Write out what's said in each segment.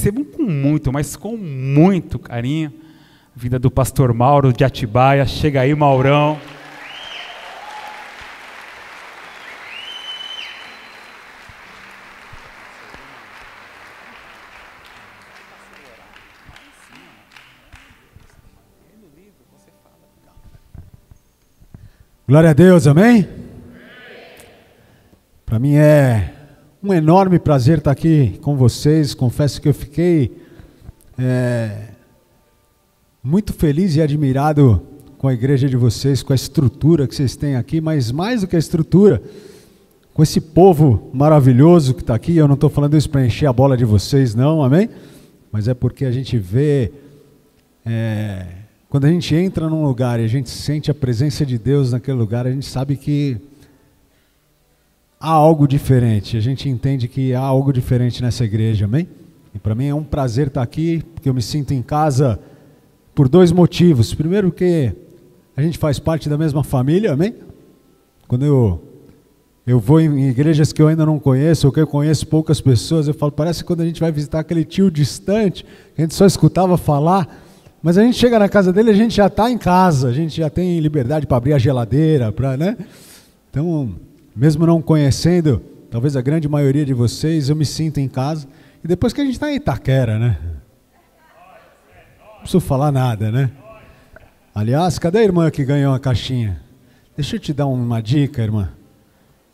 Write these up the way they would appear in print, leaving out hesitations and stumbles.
recebam com muito, mas com muito carinho a vida do pastor Mauro de Atibaia. Chega aí, Maurão. Glória a Deus, amém? Para mim é um enorme prazer estar aqui com vocês. Confesso que eu fiquei muito feliz e admirado com a igreja de vocês, com a estrutura que vocês têm aqui, mas mais do que a estrutura, com esse povo maravilhoso que está aqui. Eu não estou falando isso para encher a bola de vocês, não, amém? Mas é porque a gente vê... Quando a gente entra num lugar e a gente sente a presença de Deus naquele lugar, a gente sabe que há algo diferente, a gente entende que há algo diferente nessa igreja, amém? E para mim é um prazer estar aqui, porque eu me sinto em casa por dois motivos. Primeiro, porque a gente faz parte da mesma família, amém? Quando eu vou em igrejas que eu ainda não conheço, ou que eu conheço poucas pessoas, eu falo, parece que quando a gente vai visitar aquele tio distante, que a gente só escutava falar, mas a gente chega na casa dele, a gente já está em casa, a gente já tem liberdade para abrir a geladeira, né? Então, mesmo não conhecendo, talvez a grande maioria de vocês, eu me sinto em casa. E depois que a gente está em Itaquera, né? Não preciso falar nada, né? Aliás, cadê a irmã que ganhou a caixinha? Deixa eu te dar uma dica, irmã.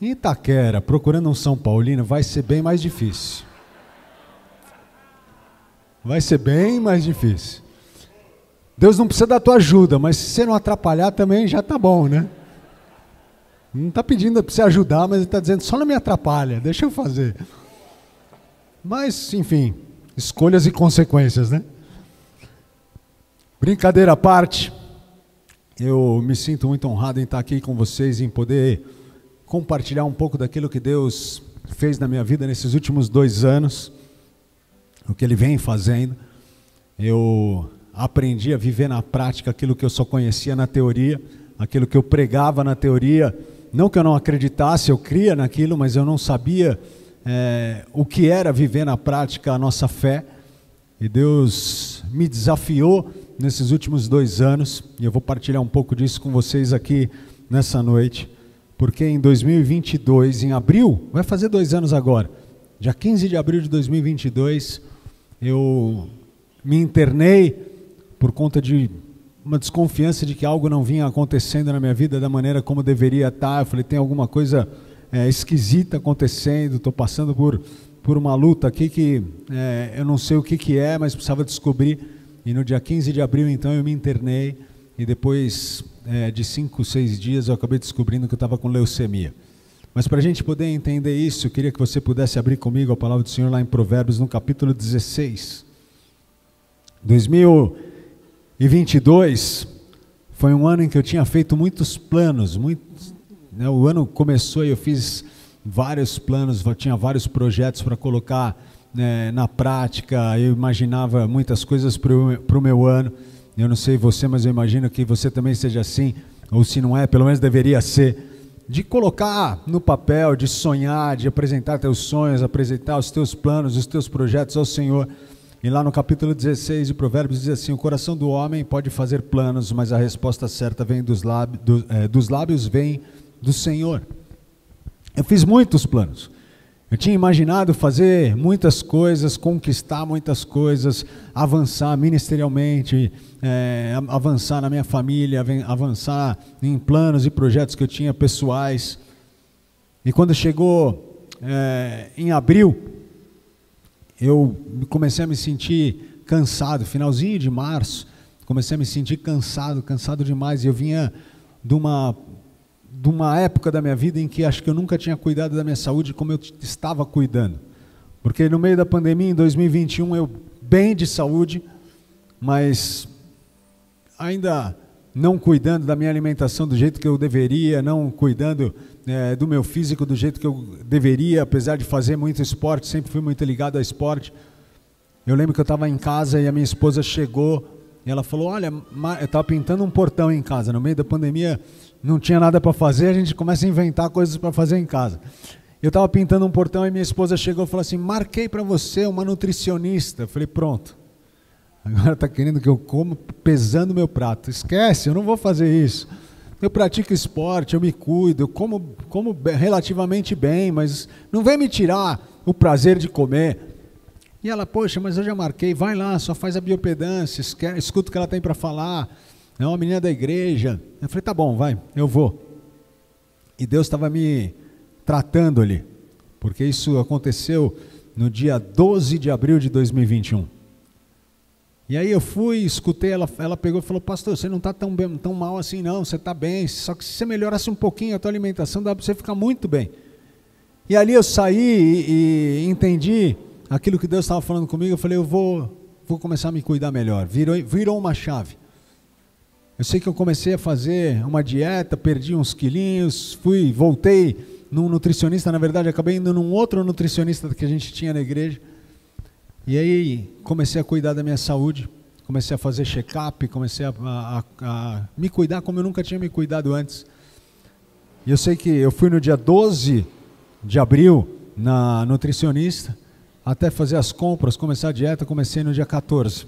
Em Itaquera, procurando um São Paulino, vai ser bem mais difícil. Vai ser bem mais difícil. Deus não precisa da tua ajuda, mas se você não atrapalhar também já está bom, né? Não está pedindo para você ajudar, mas ele está dizendo, só não me atrapalha, deixa eu fazer. Mas, enfim, escolhas e consequências, né? Brincadeira à parte, eu me sinto muito honrado em estar aqui com vocês, em poder compartilhar um pouco daquilo que Deus fez na minha vida nesses últimos 2 anos, o que Ele vem fazendo. Eu aprendi a viver na prática aquilo que eu só conhecia na teoria, aquilo que eu pregava na teoria, não que eu não acreditasse, eu cria naquilo, mas eu não sabia o que era viver na prática a nossa fé, e Deus me desafiou nesses últimos 2 anos, e eu vou partilhar um pouco disso com vocês aqui nessa noite, porque em 2022, em abril, vai fazer 2 anos agora, dia 15 de abril de 2022, eu me internei por conta de uma desconfiança de que algo não vinha acontecendo na minha vida da maneira como deveria estar. Eu falei, tem alguma coisa esquisita acontecendo, estou passando por uma luta aqui que eu não sei o que é, mas precisava descobrir. E no dia 15 de abril, então, eu me internei, e depois de 5, 6 dias eu acabei descobrindo que eu estava com leucemia. Mas para a gente poder entender isso, eu queria que você pudesse abrir comigo a palavra do Senhor lá em Provérbios, no capítulo 16. 2022 foi um ano em que eu tinha feito muitos planos, né? O ano começou e eu fiz vários planos, tinha vários projetos para colocar na prática. Eu imaginava muitas coisas para o meu ano. Eu não sei você, mas eu imagino que você também seja assim, ou se não é, pelo menos deveria ser, de colocar no papel, de sonhar, de apresentar teus sonhos, apresentar os teus planos, os teus projetos ao Senhor. E lá no capítulo 16 de Provérbios diz assim, o coração do homem pode fazer planos, mas a resposta certa vem dos lábios vem do Senhor. Eu fiz muitos planos. Eu tinha imaginado fazer muitas coisas, conquistar muitas coisas, avançar ministerialmente, avançar na minha família, avançar em planos e projetos que eu tinha pessoais. E quando chegou em abril, eu comecei a me sentir cansado, finalzinho de março, comecei a me sentir cansado demais, e eu vinha de uma época da minha vida em que acho que eu nunca tinha cuidado da minha saúde como eu estava cuidando, porque no meio da pandemia, em 2021, eu bem de saúde, mas ainda não cuidando da minha alimentação do jeito que eu deveria, não cuidando do meu físico do jeito que eu deveria, apesar de fazer muito esporte, sempre fui muito ligado a esporte. Eu lembro que eu estava em casa e a minha esposa chegou e ela falou, olha, eu estava pintando um portão em casa, no meio da pandemia não tinha nada para fazer, a gente começa a inventar coisas para fazer em casa. Eu estava pintando um portão e minha esposa chegou e falou assim, marquei para você uma nutricionista. Eu falei, pronto. Agora está querendo que eu coma pesando meu prato. Esquece, eu não vou fazer isso. Eu pratico esporte, eu me cuido, eu como relativamente bem, mas não vem me tirar o prazer de comer. E ela, poxa, mas eu já marquei, vai lá, só faz a biopedância, escuta o que ela tem para falar. É uma menina da igreja. Eu falei, tá bom, vai, eu vou. E Deus estava me tratando ali, porque isso aconteceu no dia 12 de abril de 2021. E aí eu fui, escutei, ela pegou e falou, pastor, você não está tão mal assim não, você está bem, só que se você melhorasse um pouquinho a tua alimentação, dá para você ficar muito bem. E ali eu saí e entendi aquilo que Deus estava falando comigo, eu falei, eu vou começar a me cuidar melhor, virou uma chave. Eu sei que eu comecei a fazer uma dieta, perdi uns quilinhos, voltei num nutricionista, na verdade acabei indo num outro nutricionista que a gente tinha na igreja. E aí comecei a cuidar da minha saúde, comecei a fazer check-up, comecei a me cuidar como eu nunca tinha me cuidado antes. E eu sei que eu fui no dia 12 de abril na nutricionista, até fazer as compras, começar a dieta, comecei no dia 14.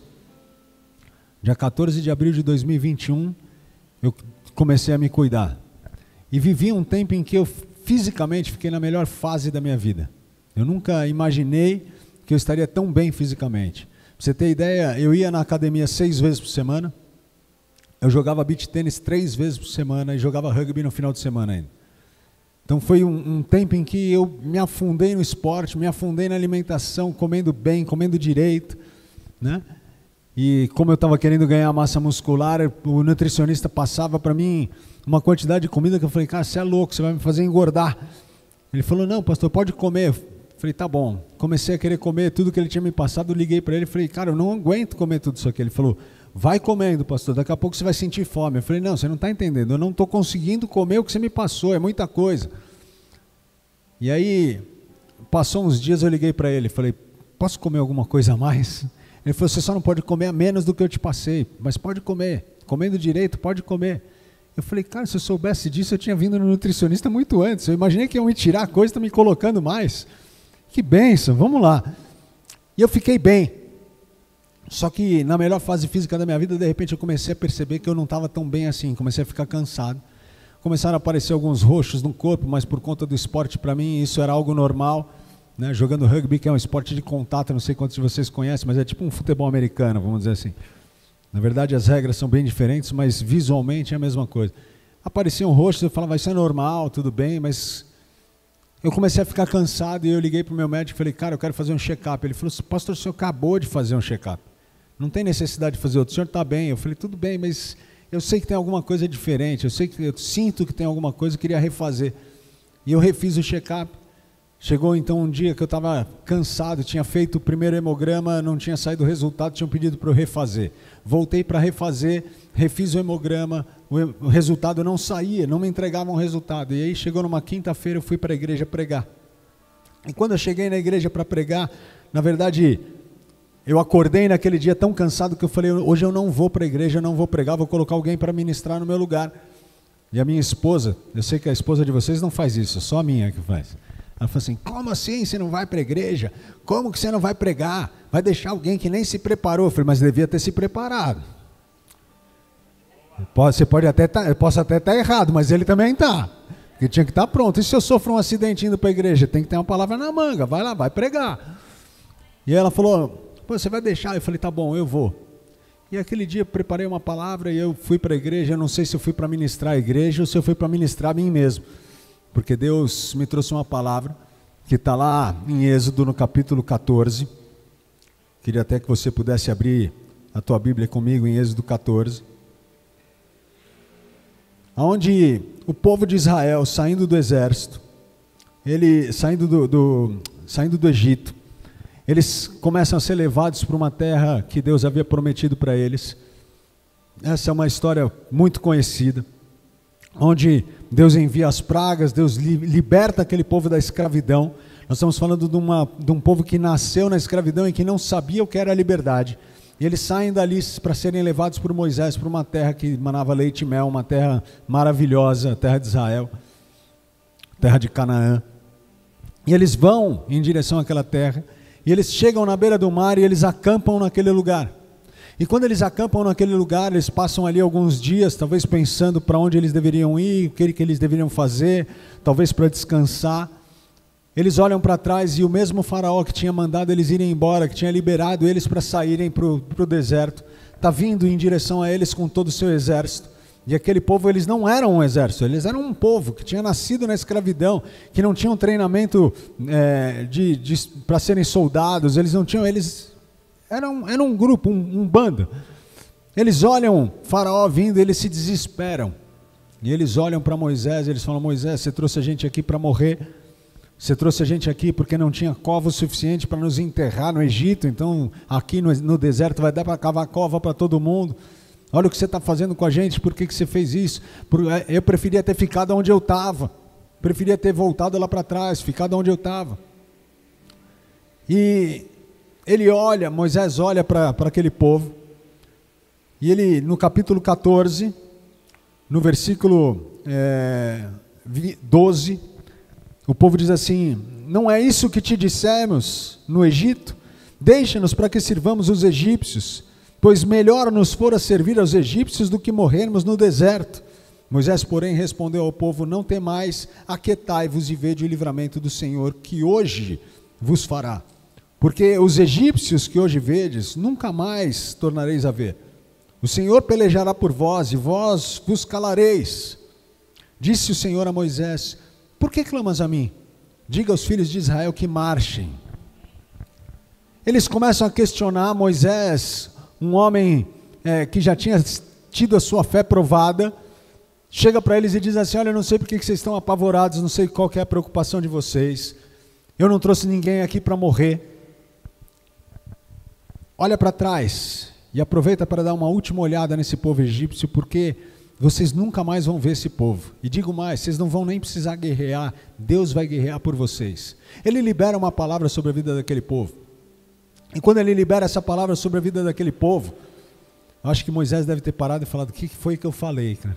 Dia 14 de abril de 2021, eu comecei a me cuidar. E vivi um tempo em que eu fisicamente fiquei na melhor fase da minha vida. Eu nunca imaginei que eu estaria tão bem fisicamente. Pra você ter ideia, eu ia na academia 6 vezes por semana, eu jogava beach tênis 3 vezes por semana e jogava rugby no final de semana ainda. Então foi um tempo em que eu me afundei no esporte, me afundei na alimentação, comendo bem, comendo direito, né? E como eu estava querendo ganhar massa muscular, o nutricionista passava para mim uma quantidade de comida que eu falei, cara, você é louco, você vai me fazer engordar. Ele falou, não, pastor, pode comer. Falei, tá bom. Comecei a querer comer tudo que ele tinha me passado, liguei para ele e falei, cara, eu não aguento comer tudo isso aqui. Ele falou, vai comendo, pastor, daqui a pouco você vai sentir fome. Eu falei, não, você não está entendendo, eu não estou conseguindo comer o que você me passou, é muita coisa. E aí, passou uns dias, eu liguei para ele, falei, posso comer alguma coisa a mais? Ele falou, você só não pode comer a menos do que eu te passei, mas pode comer, comendo direito, pode comer. Eu falei, cara, se eu soubesse disso, eu tinha vindo no nutricionista muito antes, eu imaginei que iam me tirar a coisa, estão me colocando mais. Que bênção, vamos lá. E eu fiquei bem. Só que na melhor fase física da minha vida, de repente eu comecei a perceber que eu não estava tão bem assim, comecei a ficar cansado. Começaram a aparecer alguns roxos no corpo, mas por conta do esporte, para mim, isso era algo normal. Né? Jogando rugby, que é um esporte de contato, não sei quantos de vocês conhecem, mas é tipo um futebol americano, vamos dizer assim. Na verdade, as regras são bem diferentes, mas visualmente é a mesma coisa. Apareciam roxos, eu falava, isso é normal, tudo bem, mas eu comecei a ficar cansado e eu liguei para o meu médico e falei, cara, eu quero fazer um check-up. Ele falou, pastor, o senhor acabou de fazer um check-up. Não tem necessidade de fazer outro, o senhor está bem. Eu falei, tudo bem, mas eu sei que tem alguma coisa diferente, eu sinto que tem alguma coisa, eu queria refazer. E eu refiz o check-up. Chegou então um dia que eu estava cansado, tinha feito o primeiro hemograma, não tinha saído o resultado, tinham pedido para eu refazer. Voltei para refazer, refiz o hemograma, o resultado não saía, não me entregavam o resultado. E aí chegou numa quinta-feira, eu fui para a igreja pregar. E quando eu cheguei na igreja para pregar, na verdade, eu acordei naquele dia tão cansado que eu falei, hoje eu não vou para a igreja, eu não vou pregar, vou colocar alguém para ministrar no meu lugar. E a minha esposa, eu sei que a esposa de vocês não faz isso, só a minha que faz. Ela falou assim, como assim você não vai para a igreja? Como que você não vai pregar? Vai deixar alguém que nem se preparou? Eu falei, mas devia ter se preparado. Você pode até eu posso até estar errado, mas ele também está. Porque tinha que estar pronto. E se eu sofro um acidente indo para a igreja? Tem que ter uma palavra na manga, vai lá, vai pregar. E ela falou, pô, você vai deixar? Eu falei, tá bom, eu vou. E aquele dia eu preparei uma palavra e eu fui para a igreja. Eu não sei se eu fui para ministrar a igreja ou se eu fui para ministrar a mim mesmo. Porque Deus me trouxe uma palavra que está lá em Êxodo, no capítulo 14. Queria até que você pudesse abrir a tua Bíblia comigo em Êxodo 14. Onde o povo de Israel, saindo do exército, saindo do Egito, eles começam a ser levados para uma terra que Deus havia prometido para eles. Essa é uma história muito conhecida, onde Deus envia as pragas, Deus liberta aquele povo da escravidão. Nós estamos falando de um povo que nasceu na escravidão e que não sabia o que era a liberdade. E eles saem dali para serem levados por Moisés para uma terra que manava leite e mel, uma terra maravilhosa, a terra de Israel, terra de Canaã. E eles vão em direção àquela terra, e eles chegam na beira do mar e eles acampam naquele lugar. E quando eles acampam naquele lugar, eles passam ali alguns dias, talvez pensando para onde eles deveriam ir, o que eles deveriam fazer, talvez para descansar. Eles olham para trás e o mesmo faraó que tinha mandado eles irem embora, que tinha liberado eles para saírem para o deserto, está vindo em direção a eles com todo o seu exército. E aquele povo, eles não eram um exército, eles eram um povo que tinha nascido na escravidão, que não tinham treinamento para serem soldados, eles não tinham, eles eram um grupo, um bando. Eles olham Faraó vindo, eles se desesperam. E eles olham para Moisés, eles falam: Moisés, você trouxe a gente aqui para morrer, você trouxe a gente aqui porque não tinha cova o suficiente para nos enterrar no Egito, então aqui no deserto vai dar para cavar cova para todo mundo. Olha o que você está fazendo com a gente, por que você fez isso? Eu preferia ter ficado onde eu estava, preferia ter voltado lá para trás, ficado onde eu estava. E ele olha, Moisés olha para aquele povo, e ele, no capítulo 14, no versículo 12, o povo diz assim: não é isso que te dissemos no Egito? Deixa-nos para que sirvamos os egípcios, pois melhor nos fora servir aos egípcios do que morrermos no deserto. Moisés, porém, respondeu ao povo: não temais, aquietai-vos e vede o livramento do Senhor, que hoje vos fará. Porque os egípcios que hoje vedes, nunca mais tornareis a ver. O Senhor pelejará por vós, e vós vos calareis. Disse o Senhor a Moisés: por que clamas a mim? Diga aos filhos de Israel que marchem. Eles começam a questionar Moisés, um homem que já tinha tido a sua fé provada, chega para eles e diz assim: olha, eu não sei porque que vocês estão apavorados, não sei qual que é a preocupação de vocês, eu não trouxe ninguém aqui para morrer. Olha para trás e aproveita para dar uma última olhada nesse povo egípcio, porque vocês nunca mais vão ver esse povo. E digo mais, vocês não vão nem precisar guerrear, Deus vai guerrear por vocês. Ele libera uma palavra sobre a vida daquele povo. E quando ele libera essa palavra sobre a vida daquele povo, eu acho que Moisés deve ter parado e falado: o que foi que eu falei, cara?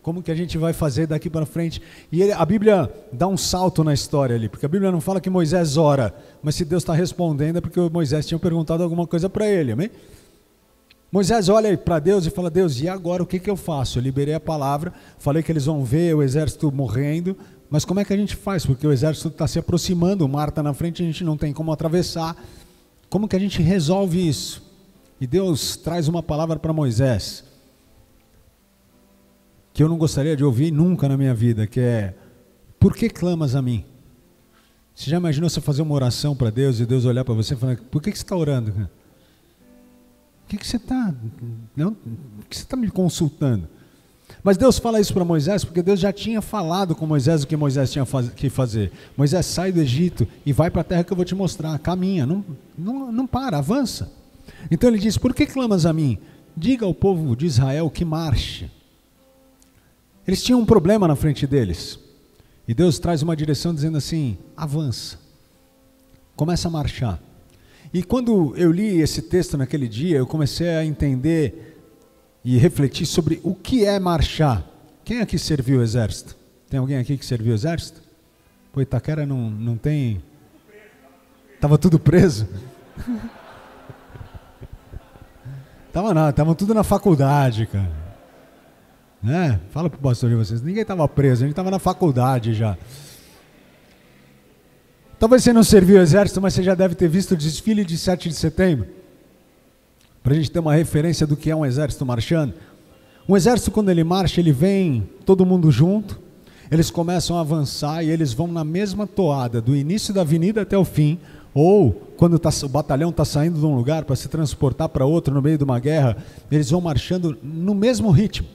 Como que a gente vai fazer daqui para frente? E a Bíblia dá um salto na história ali, porque a Bíblia não fala que Moisés ora, mas se Deus está respondendo é porque Moisés tinha perguntado alguma coisa para ele, amém? Moisés olha para Deus e fala: Deus, e agora o que eu faço? Eu liberei a palavra, falei que eles vão ver o exército morrendo, mas como é que a gente faz? Porque o exército está se aproximando, o mar está na frente, a gente não tem como atravessar. Como que a gente resolve isso? E Deus traz uma palavra para Moisés, que eu não gostaria de ouvir nunca na minha vida, que é: por que clamas a mim? Você já imaginou você fazer uma oração para Deus e Deus olhar para você e falar: por que você está orando? O que você está me consultando? Mas Deus fala isso para Moisés porque Deus já tinha falado com Moisés o que Moisés tinha que fazer. Moisés, sai do Egito e vai para a terra que eu vou te mostrar, caminha, não para, avança. Então ele diz: por que clamas a mim? Diga ao povo de Israel que marche. Eles tinham um problema na frente deles, e Deus traz uma direção dizendo assim: avança, começa a marchar. E quando eu li esse texto naquele dia, eu comecei a entender e refletir sobre o que é marchar. Quem aqui serviu o exército? Tem alguém aqui que serviu o exército? Pô, Itaquera não tem... Estava tudo preso? Estavam tudo na faculdade, cara. Né? Fala para o pastor de vocês, ninguém estava preso, a gente estava na faculdade já. Talvez você não serviu o exército, mas você já deve ter visto o desfile de 7 de setembro. Para a gente ter uma referência do que é um exército marchando. Um exército, quando ele marcha, ele vem todo mundo junto, eles começam a avançar e eles vão na mesma toada, do início da avenida até o fim, ou quando o batalhão está saindo de um lugar para se transportar para outro no meio de uma guerra, eles vão marchando no mesmo ritmo.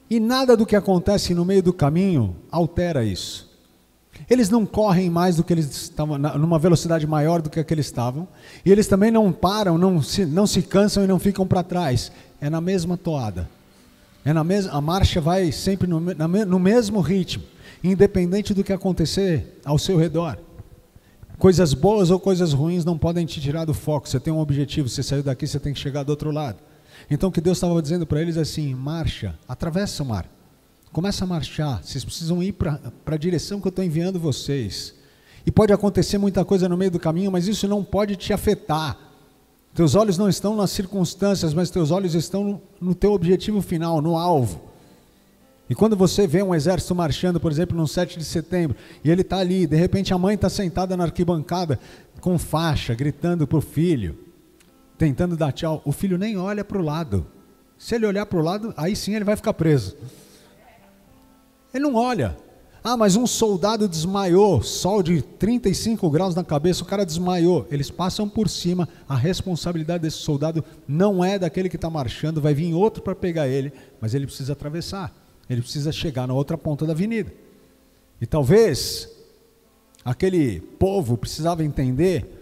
E nada do que acontece no meio do caminho altera isso. Eles não correm mais do que eles estavam, numa velocidade maior do que a que eles estavam, e eles também não param, não se cansam e não ficam para trás. É na mesma toada. A marcha vai sempre no mesmo ritmo, independente do que acontecer ao seu redor. Coisas boas ou coisas ruins não podem te tirar do foco. Você tem um objetivo, você saiu daqui, você tem que chegar do outro lado. Então o que Deus estava dizendo para eles é assim: marcha, atravessa o mar, começa a marchar, vocês precisam ir para a direção que eu estou enviando vocês. E pode acontecer muita coisa no meio do caminho, mas isso não pode te afetar. Teus olhos não estão nas circunstâncias, mas teus olhos estão no teu objetivo final, no alvo. E quando você vê um exército marchando, por exemplo, no 7 de setembro, e ele está ali, de repente a mãe está sentada na arquibancada, com faixa, gritando para o filho, tentando dar tchau, o filho nem olha para o lado. Se ele olhar para o lado, aí sim ele vai ficar preso. Ele não olha. Ah, mas um soldado desmaiou, sol de 35 graus na cabeça, o cara desmaiou. Eles passam por cima, a responsabilidade desse soldado não é daquele que está marchando, vai vir outro para pegar ele, mas ele precisa atravessar, ele precisa chegar na outra ponta da avenida. E talvez aquele povo precisava entender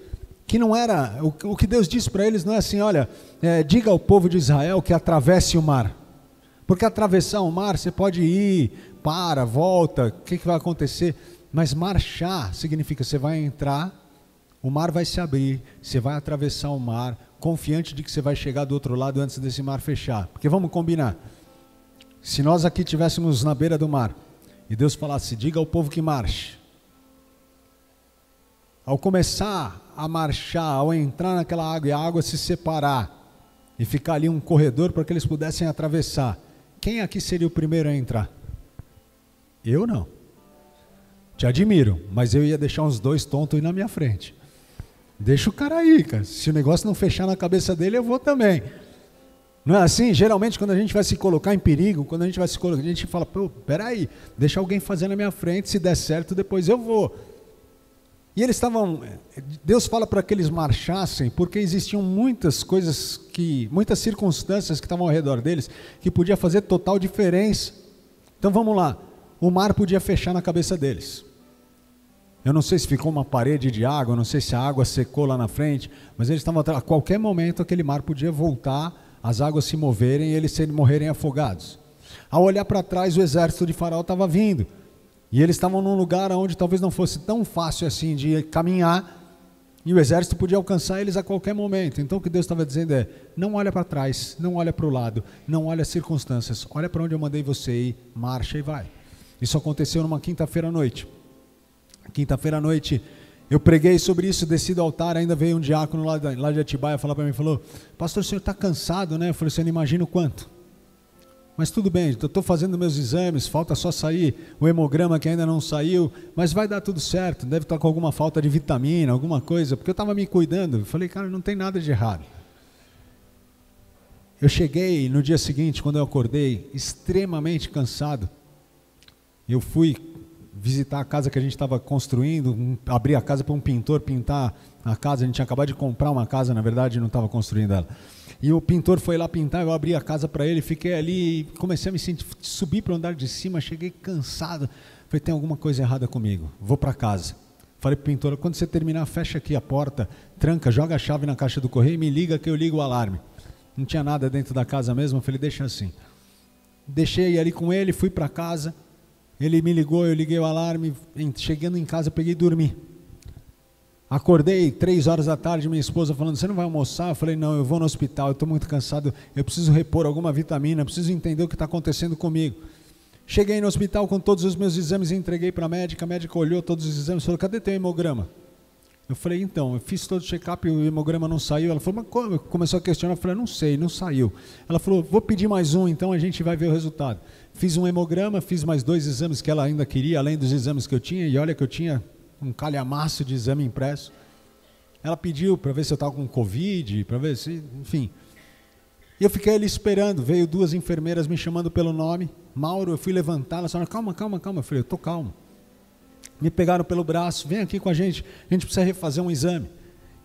que não era, o que Deus disse para eles não é assim, olha, diga ao povo de Israel que atravesse o mar. Porque atravessar o mar, você pode ir, para, volta, o que vai acontecer? Mas marchar significa você vai entrar, o mar vai se abrir, você vai atravessar o mar, confiante de que você vai chegar do outro lado antes desse mar fechar. Porque vamos combinar, se nós aqui estivéssemos na beira do mar, e Deus falasse, diga ao povo que marche. Ao começar a marchar, ao entrar naquela água e a água se separar, e ficar ali um corredor para que eles pudessem atravessar, quem aqui seria o primeiro a entrar? Eu não. Te admiro, mas eu ia deixar uns dois tontos aí na minha frente. Deixa o cara aí, cara. Se o negócio não fechar na cabeça dele, eu vou também. Não é assim? Geralmente quando a gente vai se colocar em perigo, quando a gente vai se colocar, a gente fala, pô, peraí, deixa alguém fazer na minha frente, se der certo, depois eu vou. E eles estavam, Deus fala para que eles marchassem, porque existiam muitas coisas, muitas circunstâncias que estavam ao redor deles, que podia fazer total diferença. Então vamos lá, o mar podia fechar na cabeça deles. Eu não sei se ficou uma parede de água, não sei se a água secou lá na frente, mas eles estavam, a qualquer momento aquele mar podia voltar, as águas se moverem e eles morrerem afogados. Ao olhar para trás, o exército de Faraó estava vindo. E eles estavam num lugar onde talvez não fosse tão fácil assim de caminhar, e o exército podia alcançar eles a qualquer momento. Então o que Deus estava dizendo é, não olha para trás, não olha para o lado, não olha as circunstâncias, olha para onde eu mandei você ir, marcha e vai. Isso aconteceu numa quinta-feira à noite. Quinta-feira à noite eu preguei sobre isso, desci do altar, ainda veio um diácono lá de Atibaia falar para mim, falou, pastor, o senhor está cansado, né? Eu falei, você não imagina o quanto. Mas tudo bem, eu estou fazendo meus exames, falta só sair o hemograma que ainda não saiu, mas vai dar tudo certo, deve estar com alguma falta de vitamina, alguma coisa, porque eu estava me cuidando, eu falei, cara, não tem nada de errado. Eu cheguei no dia seguinte, quando eu acordei, extremamente cansado, eu fui visitar a casa que a gente estava construindo, abrir a casa para um pintor pintar a casa, a gente tinha acabado de comprar uma casa, na verdade, não estava construindo ela. E o pintor foi lá pintar, eu abri a casa para ele, fiquei ali, comecei a me sentir, subi para o andar de cima, cheguei cansado, falei, tem alguma coisa errada comigo, vou para casa. Falei para o pintor, quando você terminar, fecha aqui a porta, tranca, joga a chave na caixa do correio e me liga que eu ligo o alarme. Não tinha nada dentro da casa mesmo, eu falei, deixa assim. Deixei ali com ele, fui para casa, ele me ligou, eu liguei o alarme, chegando em casa, eu peguei e dormi. Acordei 3 horas da tarde, minha esposa falando, você não vai almoçar? Eu falei, não, eu vou no hospital, eu estou muito cansado, eu preciso repor alguma vitamina, eu preciso entender o que está acontecendo comigo. Cheguei no hospital com todos os meus exames, entreguei para a médica olhou todos os exames, falou, cadê teu hemograma? Eu falei, então, eu fiz todo o check-up e o hemograma não saiu. Ela falou, mas como? Começou a questionar, eu falei, não sei, não saiu. Ela falou, vou pedir mais um, então a gente vai ver o resultado. Fiz um hemograma, fiz mais 2 exames que ela ainda queria, além dos exames que eu tinha, e olha que eu tinha um calhamaço de exame impresso. Ela pediu para ver se eu estava com Covid, para ver se, enfim. E eu fiquei ali esperando, veio 2 enfermeiras me chamando pelo nome, Mauro, eu fui levantar, elas falaram, calma, calma, calma. Eu falei, eu estou calmo. Me pegaram pelo braço, vem aqui com a gente precisa refazer um exame.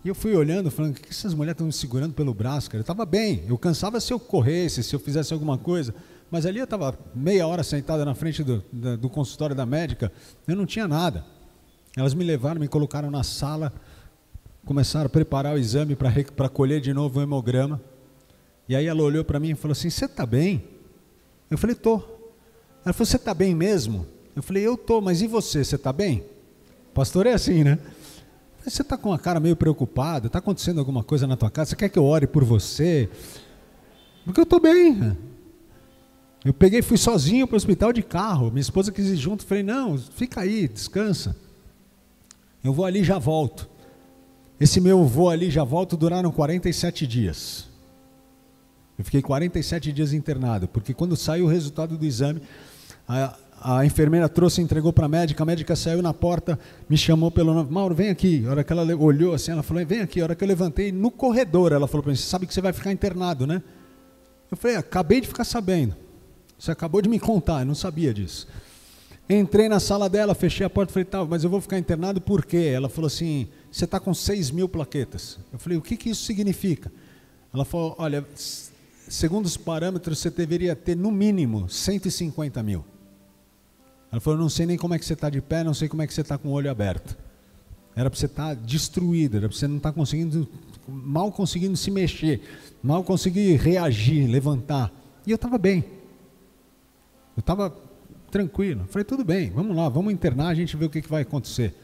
E eu fui olhando, falando, o que essas mulheres estão me segurando pelo braço, cara? Eu estava bem, eu cansava se eu corresse, se eu fizesse alguma coisa, mas ali eu estava meia hora sentada na frente do consultório da médica, eu não tinha nada. Elas me levaram, me colocaram na sala, começaram a preparar o exame para colher de novo o hemograma. E aí ela olhou para mim e falou assim, você está bem? Eu falei, estou. Ela falou, você está bem mesmo? Eu falei, eu estou, mas e você está bem? Pastor é assim, né? Você está com a cara meio preocupada, está acontecendo alguma coisa na tua casa, você quer que eu ore por você? Porque eu estou bem. Eu peguei e fui sozinho para o hospital de carro, minha esposa quis ir junto, falei, não, fica aí, descansa. eu vou ali e já volto. Esse meu vou ali e já volto duraram 47 dias. Eu fiquei 47 dias internado, porque quando saiu o resultado do exame, a enfermeira trouxe e entregou para a médica saiu na porta, me chamou pelo nome, Mauro, vem aqui. A hora que ela olhou assim, ela falou, vem aqui. A hora que eu levantei, no corredor, ela falou para mim, você sabe que você vai ficar internado, né? Eu falei, acabei de ficar sabendo. Você acabou de me contar, eu não sabia disso. Entrei na sala dela, fechei a porta, falei, tá, mas eu vou ficar internado por quê? Ela falou assim, você está com 6.000 plaquetas. Eu falei, o que isso significa? Ela falou, olha, segundo os parâmetros, você deveria ter no mínimo 150 mil. Ela falou, não sei nem como é que você está de pé, não sei como é que você está com o olho aberto. Era para você estar destruído, era para você não estar conseguindo, mal conseguindo se mexer, mal conseguir reagir, levantar. E eu estava bem. Eu estava tranquilo. Eu falei, tudo bem, vamos lá, vamos internar, a gente vê o que vai acontecer.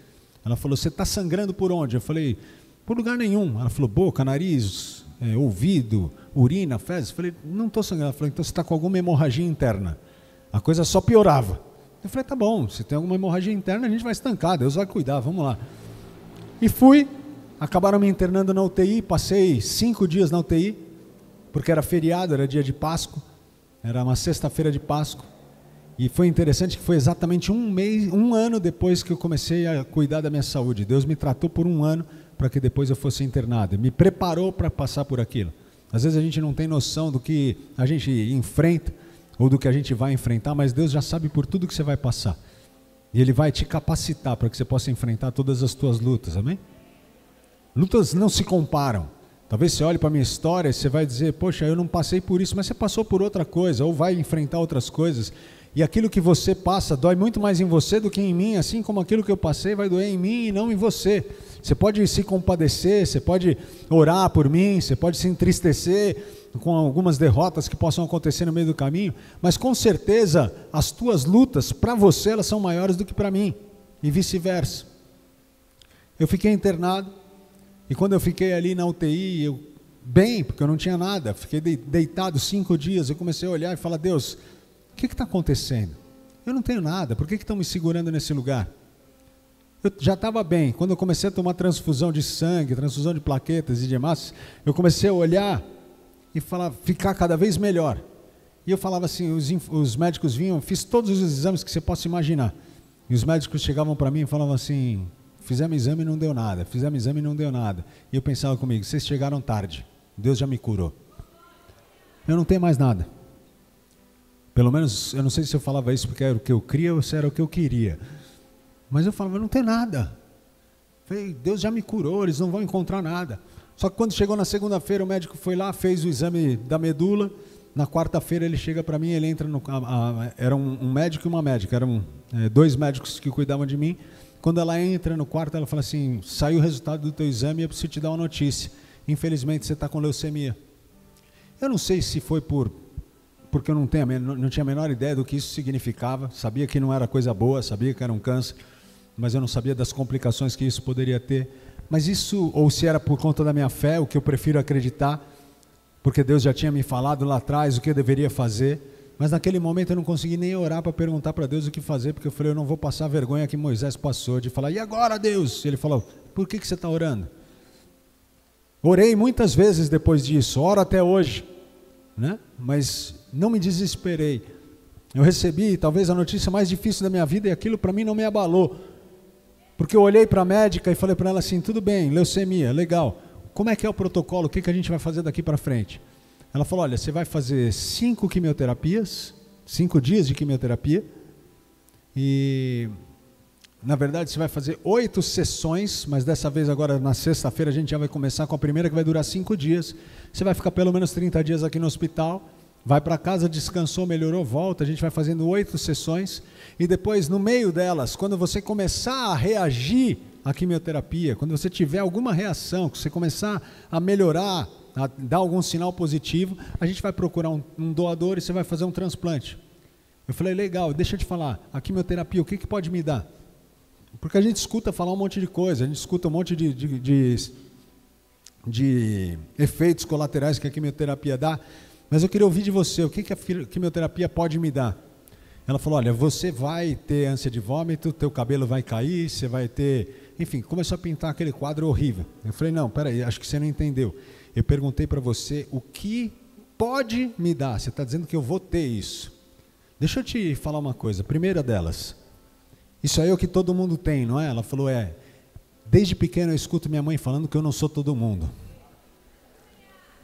Ela falou, você está sangrando por onde? Eu falei, por lugar nenhum. Ela falou, boca, nariz, ouvido, urina, fezes. Eu falei, não estou sangrando. Ela falou, então você está com alguma hemorragia interna. A coisa só piorava. Eu falei, tá bom, se tem alguma hemorragia interna, a gente vai estancar, Deus vai cuidar, vamos lá. E fui, acabaram me internando na UTI, passei 5 dias na UTI, porque era feriado, era dia de Páscoa, era uma sexta-feira de Páscoa. E foi interessante que foi exatamente um ano depois que eu comecei a cuidar da minha saúde. Deus me tratou por 1 ano para que depois eu fosse internado. Me preparou para passar por aquilo. Às vezes a gente não tem noção do que a gente enfrenta ou do que a gente vai enfrentar, mas Deus já sabe por tudo que você vai passar. E Ele vai te capacitar para que você possa enfrentar todas as tuas lutas, amém? Lutas não se comparam. Talvez você olhe para a minha história e você vai dizer, poxa, eu não passei por isso, mas você passou por outra coisa, ou vai enfrentar outras coisas. E aquilo que você passa dói muito mais em você do que em mim, assim como aquilo que eu passei vai doer em mim e não em você. Você pode se compadecer, você pode orar por mim, você pode se entristecer com algumas derrotas que possam acontecer no meio do caminho, mas com certeza as tuas lutas, para você, elas são maiores do que para mim, e vice-versa. Eu fiquei internado, e quando eu fiquei ali na UTI, bem, porque eu não tinha nada, fiquei deitado 5 dias, eu comecei a olhar e falar, Deus, o que está acontecendo? Eu não tenho nada, por que estão me segurando nesse lugar? Eu já estava bem, quando eu comecei a tomar transfusão de sangue, transfusão de plaquetas e demais, eu comecei a olhar e ficar cada vez melhor. E eu falava assim, os médicos vinham, fiz todos os exames que você possa imaginar. E os médicos chegavam para mim e falavam assim, fizemos exame e não deu nada, fizemos exame e não deu nada. E eu pensava comigo, vocês chegaram tarde, Deus já me curou. Eu não tenho mais nada. Pelo menos, eu não sei se eu falava isso porque era o que eu queria ou se era o que eu queria. Mas eu falava, não tem nada. Falei, Deus já me curou, eles não vão encontrar nada. Só que quando chegou na segunda-feira, o médico foi lá, fez o exame da medula. Na quarta-feira ele chega para mim, ele entra no... era um médico e uma médica, eram 2 médicos que cuidavam de mim. Quando ela entra no quarto, ela fala assim, saiu o resultado do teu exame e eu preciso te dar uma notícia. Infelizmente você está com leucemia. Eu não sei se foi porque eu não tinha a menor ideia do que isso significava. Sabia que não era coisa boa, sabia que era um câncer, mas eu não sabia das complicações que isso poderia ter. Mas isso, ou se era por conta da minha fé, o que eu prefiro acreditar, porque Deus já tinha me falado lá atrás o que eu deveria fazer, mas naquele momento eu não consegui nem orar para perguntar para Deus o que fazer, porque eu falei, eu não vou passar a vergonha que Moisés passou, de falar, e agora Deus? Ele falou, por que você está orando? Orei muitas vezes depois disso, oro até hoje, né? Mas não me desesperei. Eu recebi talvez a notícia mais difícil da minha vida e aquilo para mim não me abalou. Porque eu olhei para a médica e falei para ela assim, tudo bem, leucemia, legal. Como é que é o protocolo? O que a gente vai fazer daqui para frente? Ela falou, olha, você vai fazer 5 quimioterapias, 5 dias de quimioterapia. E, na verdade, você vai fazer 8 sessões, mas dessa vez agora na sexta-feira a gente já vai começar com a primeira que vai durar 5 dias. Você vai ficar pelo menos 30 dias aqui no hospital. Vai para casa, descansou, melhorou, volta, a gente vai fazendo 8 sessões, e depois no meio delas, quando você começar a reagir à quimioterapia, quando você tiver alguma reação, que você começar a melhorar, a dar algum sinal positivo, a gente vai procurar um doador e você vai fazer um transplante. Eu falei, legal, deixa eu te falar, a quimioterapia, o que pode me dar? Porque a gente escuta falar um monte de coisa, a gente escuta um monte de efeitos colaterais que a quimioterapia dá, mas eu queria ouvir de você, o que a quimioterapia pode me dar? Ela falou, olha, você vai ter ânsia de vômito, teu cabelo vai cair, você vai ter Enfim, começou a pintar aquele quadro horrível. Eu falei, não, peraí, acho que você não entendeu. Eu perguntei para você o que pode me dar. Você está dizendo que eu vou ter isso. Deixa eu te falar uma coisa. Primeira delas, isso aí é o que todo mundo tem, não é? Ela falou, desde pequeno eu escuto minha mãe falando que eu não sou todo mundo.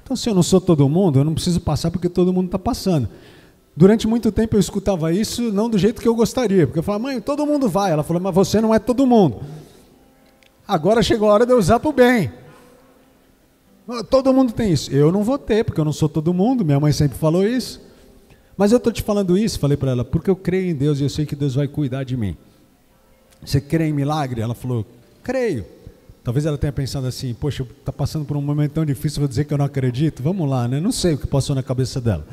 Então, se eu não sou todo mundo, eu não preciso passar porque todo mundo está passando. Durante muito tempo eu escutava isso, não do jeito que eu gostaria, porque eu falava, mãe, todo mundo vai. Ela falou, mas você não é todo mundo. Agora chegou a hora de eu usar para o bem. Todo mundo tem isso. Eu não vou ter, porque eu não sou todo mundo, minha mãe sempre falou isso. Mas eu estou te falando isso, falei para ela, porque eu creio em Deus e eu sei que Deus vai cuidar de mim. Você crê em milagre? Ela falou, creio. Talvez ela tenha pensado assim, poxa, está passando por um momento tão difícil, vou dizer que eu não acredito? Vamos lá, né? Não sei o que passou na cabeça dela.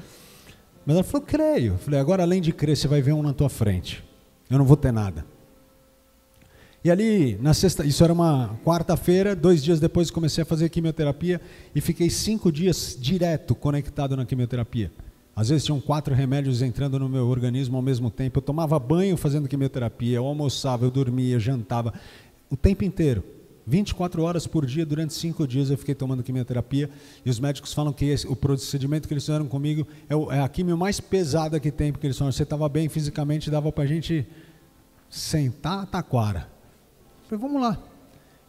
Mas ela falou, creio. Eu falei, agora além de crer, você vai ver um na tua frente. Eu não vou ter nada. E ali, na sexta, isso era uma quarta-feira, 2 dias depois comecei a fazer quimioterapia e fiquei 5 dias direto conectado na quimioterapia. Às vezes tinham 4 remédios entrando no meu organismo ao mesmo tempo. Eu tomava banho fazendo quimioterapia, eu almoçava, eu dormia, jantava, o tempo inteiro. 24 horas por dia, durante 5 dias eu fiquei tomando quimioterapia e os médicos falam que o procedimento que eles fizeram comigo é a quimio mais pesada que tem, porque eles falaram, você estava bem fisicamente, dava para a gente sentar a taquara. Eu falei, vamos lá.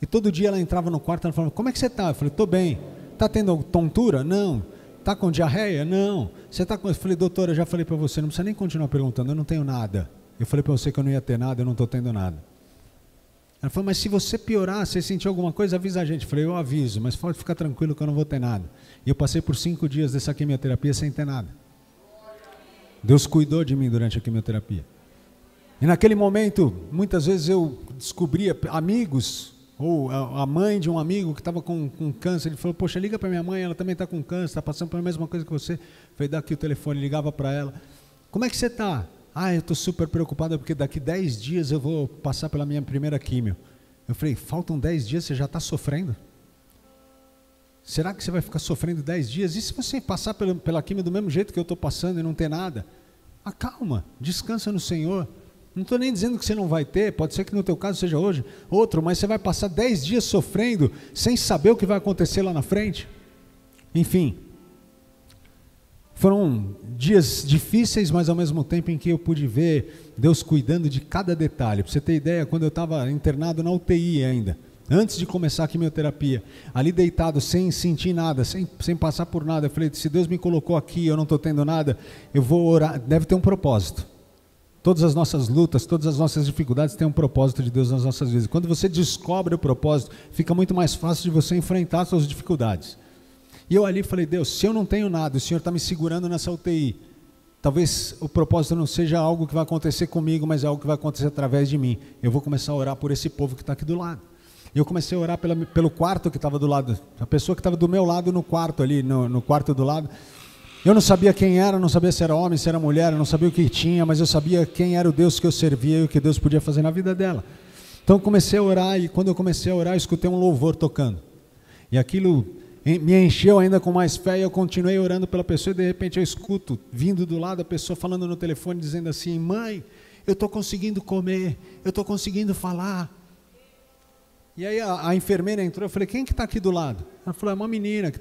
E todo dia ela entrava no quarto e ela falava, como é que você está? Eu falei, estou bem. Está tendo tontura? Não. Está com diarreia? Não. Você está com... Eu falei, doutora, eu já falei para você, não precisa nem continuar perguntando, eu não tenho nada. Eu falei para você que eu não ia ter nada, eu não estou tendo nada. Ela falou, mas se você piorar, você sentir alguma coisa, avisa a gente. Eu falei, eu aviso, mas pode ficar tranquilo que eu não vou ter nada. E eu passei por 5 dias dessa quimioterapia sem ter nada. Deus cuidou de mim durante a quimioterapia. E naquele momento, muitas vezes eu descobria amigos, ou a mãe de um amigo que estava com câncer, ele falou, poxa, liga para minha mãe, ela também está com câncer, está passando pela mesma coisa que você. Eu falei, dá aqui o telefone, ligava para ela. Como é que você está? Eu estou super preocupado porque daqui 10 dias eu vou passar pela minha primeira quimio. Eu falei, faltam 10 dias, você já está sofrendo? Será que você vai ficar sofrendo 10 dias? E se você passar pela quimio do mesmo jeito que eu estou passando e não ter nada? Acalma, descansa no Senhor. Não estou nem dizendo que você não vai ter, pode ser que no teu caso seja hoje outro, mas você vai passar 10 dias sofrendo sem saber o que vai acontecer lá na frente. Enfim, foram dias difíceis, mas ao mesmo tempo em que eu pude ver Deus cuidando de cada detalhe. Para você ter ideia, quando eu estava internado na UTI ainda, antes de começar a quimioterapia, ali deitado, sem sentir nada, sem passar por nada, eu falei, se Deus me colocou aqui, eu não estou tendo nada, eu vou orar, deve ter um propósito. Todas as nossas lutas, todas as nossas dificuldades têm um propósito de Deus nas nossas vidas. Quando você descobre o propósito, fica muito mais fácil de você enfrentar as suas dificuldades. E eu ali falei, Deus, se eu não tenho nada, o Senhor está me segurando nessa UTI, talvez o propósito não seja algo que vai acontecer comigo, mas é algo que vai acontecer através de mim. Eu vou começar a orar por esse povo que está aqui do lado. E eu comecei a orar pelo quarto que estava do lado, a pessoa que estava do meu lado no quarto ali, no quarto do lado. Eu não sabia quem era, não sabia se era homem, se era mulher, eu não sabia o que tinha, mas eu sabia quem era o Deus que eu servia e o que Deus podia fazer na vida dela. Então eu comecei a orar e quando eu comecei a orar, eu escutei um louvor tocando. E aquilo me encheu ainda com mais fé e eu continuei orando pela pessoa e de repente eu escuto, vindo do lado, a pessoa falando no telefone, dizendo assim, mãe, eu estou conseguindo comer, eu estou conseguindo falar. E aí a enfermeira entrou, eu falei, quem que está aqui do lado? Ela falou, é uma menina que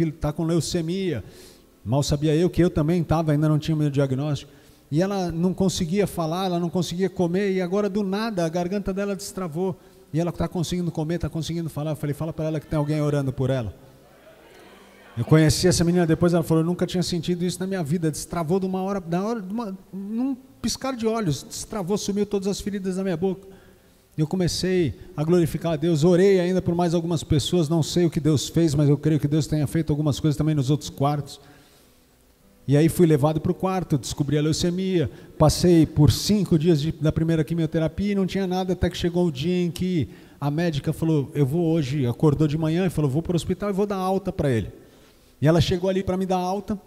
está com leucemia. Mal sabia eu que eu também estava, ainda não tinha o meu diagnóstico. E ela não conseguia falar, ela não conseguia comer, e agora do nada a garganta dela destravou. E ela está conseguindo comer, está conseguindo falar. Eu falei, fala para ela que tem alguém orando por ela. Eu conheci essa menina depois, ela falou, eu nunca tinha sentido isso na minha vida. Destravou num piscar de olhos, destravou, sumiu todas as feridas da minha boca. Eu comecei a glorificar a Deus, orei ainda por mais algumas pessoas, não sei o que Deus fez, mas eu creio que Deus tenha feito algumas coisas também nos outros quartos. E aí fui levado para o quarto, descobri a leucemia, passei por 5 dias da primeira quimioterapia e não tinha nada, até que chegou o dia em que a médica falou, eu vou hoje, acordou de manhã e falou, vou para o hospital e vou dar alta para ele. E ela chegou ali para me dar alta,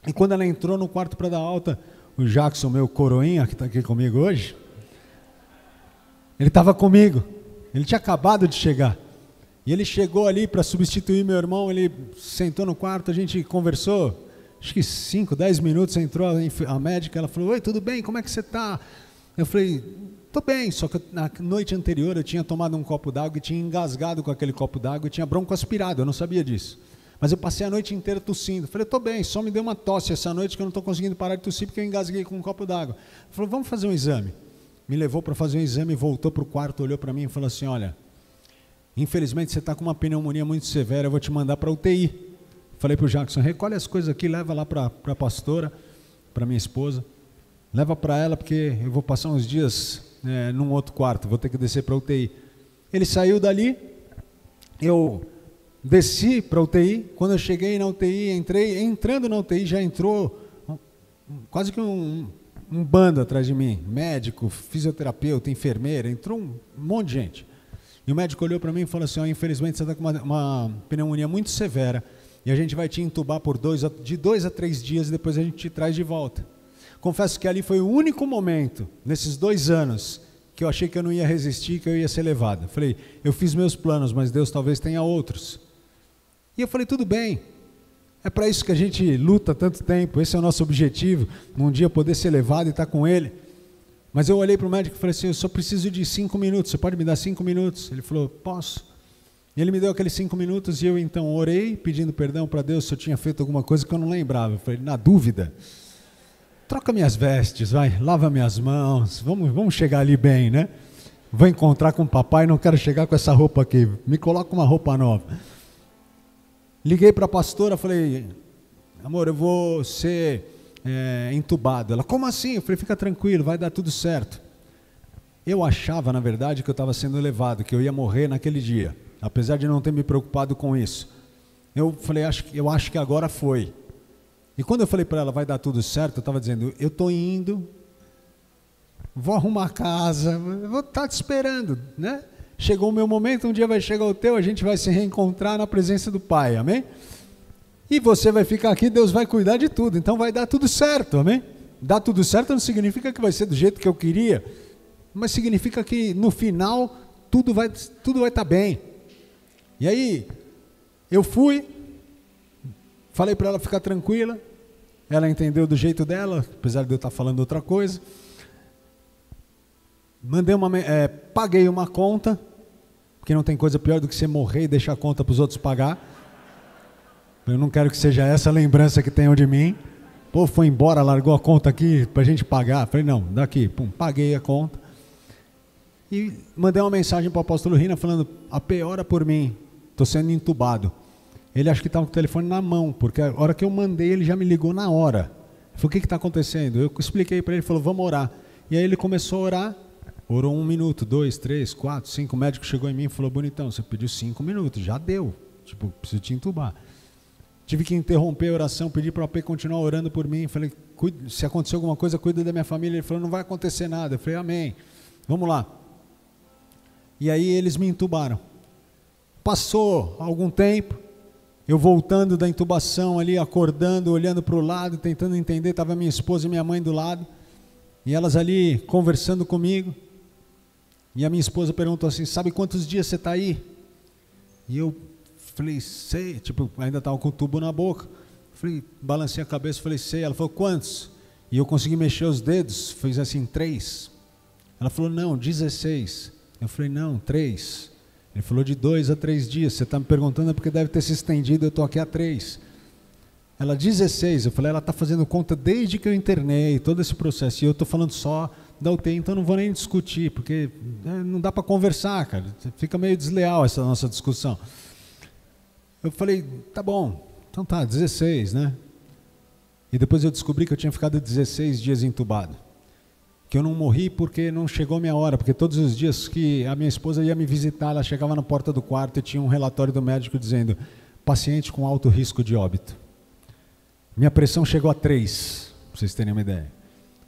e quando ela entrou no quarto para dar alta, o Jackson, meu coroinha, que está aqui comigo hoje, ele estava comigo, ele tinha acabado de chegar. E ele chegou ali para substituir meu irmão, ele sentou no quarto, a gente conversou, acho que 5, 10 minutos, entrou a médica, ela falou, oi, tudo bem, como é que você está? Eu falei, tô bem, só que na noite anterior eu tinha tomado um copo d'água e tinha engasgado com aquele copo d'água e tinha broncoaspirado, eu não sabia disso. Mas eu passei a noite inteira tossindo. Falei, tô bem, só me deu uma tosse essa noite que eu não estou conseguindo parar de tossir porque eu engasguei com um copo d'água. Falou, vamos fazer um exame. Me levou para fazer um exame, voltou para o quarto, olhou para mim e falou assim, olha, infelizmente você está com uma pneumonia muito severa, eu vou te mandar para UTI. Falei para o Jackson, recolhe as coisas aqui, leva lá para a pastora, para minha esposa. Leva para ela porque eu vou passar uns dias num outro quarto, vou ter que descer para a UTI. Ele saiu dali, eu desci para a UTI, quando eu cheguei na UTI, entrando na UTI já entrou quase que um bando atrás de mim, médico, fisioterapeuta, enfermeira, entrou um monte de gente. E o médico olhou para mim e falou assim, infelizmente você está com uma pneumonia muito severa e a gente vai te entubar por de 2 a 3 dias e depois a gente te traz de volta. Confesso que ali foi o único momento, nesses 2 anos, que eu achei que eu não ia resistir, que eu ia ser levado. Falei, eu fiz meus planos, mas Deus talvez tenha outros. E eu falei, tudo bem, é para isso que a gente luta tanto tempo, esse é o nosso objetivo, um dia poder ser levado e estar com Ele. Mas eu olhei para o médico e falei assim, eu só preciso de 5 minutos, você pode me dar 5 minutos? Ele falou, posso. E ele me deu aqueles 5 minutos e eu então orei, pedindo perdão para Deus se eu tinha feito alguma coisa que eu não lembrava. Eu falei, na dúvida, troca minhas vestes, vai, lava minhas mãos, vamos chegar ali bem, né? Vou encontrar com o papai, não quero chegar com essa roupa aqui, me coloca uma roupa nova. Liguei para a pastora, falei, amor, eu vou ser entubado. Ela, como assim? Eu falei, fica tranquilo, vai dar tudo certo. Eu achava, na verdade, que eu estava sendo levado, que eu ia morrer naquele dia, apesar de não ter me preocupado com isso. Eu falei, eu acho que agora foi. E quando eu falei para ela, vai dar tudo certo, eu estava dizendo, eu estou indo, vou arrumar a casa, vou estar te esperando, né? Chegou o meu momento, um dia vai chegar o teu, a gente vai se reencontrar na presença do Pai, amém? E você vai ficar aqui, Deus vai cuidar de tudo, então vai dar tudo certo, amém? Dar tudo certo não significa que vai ser do jeito que eu queria, mas significa que no final tudo vai estar bem. E aí, eu fui, falei para ela ficar tranquila, ela entendeu do jeito dela, apesar de eu estar falando outra coisa. Paguei uma conta, porque não tem coisa pior do que você morrer e deixar a conta para os outros pagar. Eu não quero que seja essa a lembrança que tenham de mim. Pô, foi embora, largou a conta aqui para a gente pagar. Falei, não, daqui, pum, paguei a conta. E mandei uma mensagem para o apóstolo Rina falando, AP, ora por mim, estou sendo entubado. Ele acho que estava com o telefone na mão, porque a hora que eu mandei, ele já me ligou na hora. Eu falei, o que está acontecendo? Eu expliquei para ele, ele falou, vamos orar. E aí ele começou a orar, orou 1 minuto, 2, 3, 4, 5, o médico chegou em mim e falou, bonitão, você pediu 5 minutos, já deu, tipo, preciso te entubar. Tive que interromper a oração, pedi para o AP continuar orando por mim, falei, se acontecer alguma coisa, cuida da minha família. Ele falou, não vai acontecer nada. Eu falei, amém, vamos lá. E aí eles me entubaram. Passou algum tempo, eu voltando da intubação ali, acordando, olhando para o lado, tentando entender, estava minha esposa e minha mãe do lado, e elas ali conversando comigo, e a minha esposa perguntou assim, sabe quantos dias você está aí? E eu falei, sei, tipo, ainda estava com o tubo na boca, falei, balancei a cabeça, falei, sei, ela falou, quantos? E eu consegui mexer os dedos, fiz assim, 3, ela falou, não, 16, eu falei, não, 3, ele falou de 2 a 3 dias, você está me perguntando é porque deve ter se estendido, eu estou aqui há 3, ela 16, eu falei, ela está fazendo conta desde que eu internei, todo esse processo, e eu estou falando só da UTI, então não vou nem discutir, porque não dá para conversar, cara, fica meio desleal essa nossa discussão. Eu falei, tá bom, então tá, 16, né? E depois eu descobri que eu tinha ficado 16 dias entubado. Que eu não morri porque não chegou a minha hora, porque todos os dias que a minha esposa ia me visitar, ela chegava na porta do quarto e tinha um relatório do médico dizendo, paciente com alto risco de óbito. Minha pressão chegou a 3, para vocês terem uma ideia.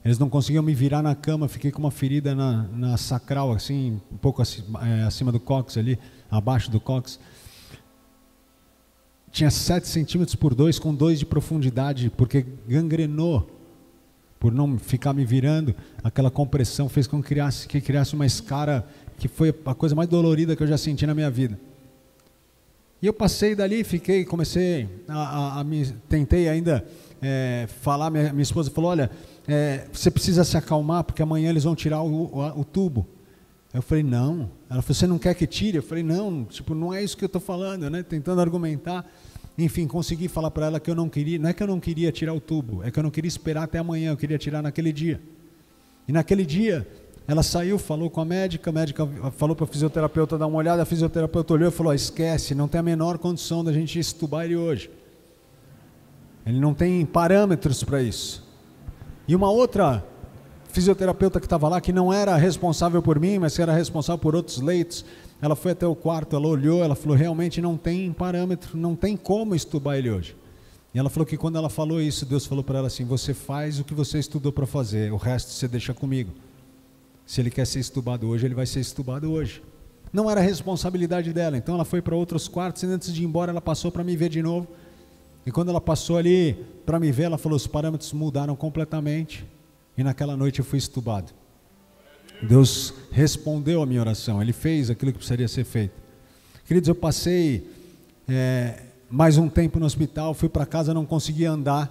Eles não conseguiam me virar na cama, fiquei com uma ferida na sacral, assim, um pouco acima do cóccix ali, abaixo do cóccix. Tinha 7 centímetros por 2, com 2 de profundidade, porque gangrenou, por não ficar me virando, aquela compressão fez com que criasse uma escara, que foi a coisa mais dolorida que eu já senti na minha vida. E eu passei dali, comecei tentei ainda falar, minha esposa falou, olha, você precisa se acalmar, porque amanhã eles vão tirar o tubo. Eu falei, não. Ela falou, você não quer que tire? Eu falei, não, tipo, não é isso que eu estou falando, né? Tentando argumentar. Enfim, consegui falar para ela que eu não queria, não é que eu não queria tirar o tubo, é que eu não queria esperar até amanhã, eu queria tirar naquele dia. E naquele dia, ela saiu, falou com a médica falou para a fisioterapeuta dar uma olhada, a fisioterapeuta olhou e falou, esquece, não tem a menor condição da gente estubar ele hoje. Ele não tem parâmetros para isso. E uma outra fisioterapeuta que estava lá, que não era responsável por mim, mas que era responsável por outros leitos, ela foi até o quarto, ela olhou, ela falou, realmente não tem parâmetro, não tem como estubar ele hoje. E ela falou que quando ela falou isso, Deus falou para ela assim, você faz o que você estudou para fazer, o resto você deixa comigo. Se ele quer ser estubado hoje, ele vai ser estubado hoje. Não era responsabilidade dela, então ela foi para outros quartos e antes de ir embora ela passou para me ver de novo. E quando ela passou ali para me ver, ela falou, os parâmetros mudaram completamente e naquela noite eu fui estubado. Deus respondeu a minha oração, Ele fez aquilo que precisaria ser feito. Queridos, eu passei mais um tempo no hospital, fui para casa, não conseguia andar.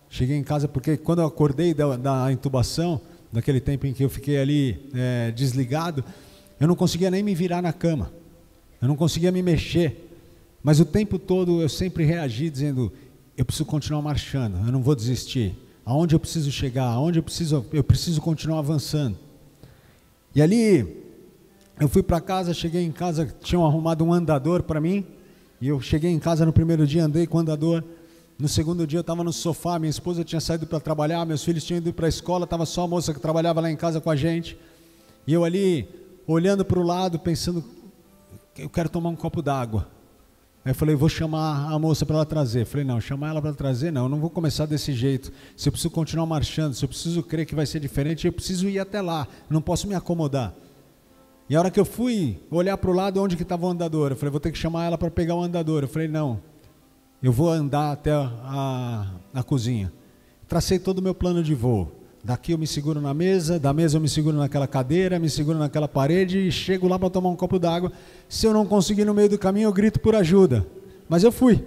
Cheguei em casa porque quando eu acordei da intubação, daquele tempo em que eu fiquei ali desligado, eu não conseguia nem me virar na cama, eu não conseguia me mexer. Mas o tempo todo eu sempre reagi dizendo, eu preciso continuar marchando, eu não vou desistir. Aonde eu preciso chegar, aonde eu preciso continuar avançando. E ali, eu fui para casa, cheguei em casa, tinham arrumado um andador para mim, e eu cheguei em casa no primeiro dia, andei com o andador, no segundo dia eu estava no sofá, minha esposa tinha saído para trabalhar, meus filhos tinham ido para a escola, estava só a moça que trabalhava lá em casa com a gente, e eu ali, olhando para o lado, pensando, eu quero tomar um copo d'água. Aí eu falei, vou chamar a moça para ela trazer. Falei, não, chamar ela para trazer não, eu não vou começar desse jeito. Se eu preciso continuar marchando, se eu preciso crer que vai ser diferente, eu preciso ir até lá, não posso me acomodar. E a hora que eu fui olhar para o lado onde que estava o andador, eu falei, vou ter que chamar ela para pegar o andador. Eu falei, não, eu vou andar até a cozinha. Tracei todo o meu plano de voo. Daqui eu me seguro na mesa, da mesa eu me seguro naquela cadeira, me seguro naquela parede e chego lá para tomar um copo d'água. Se eu não conseguir no meio do caminho, eu grito por ajuda. Mas eu fui.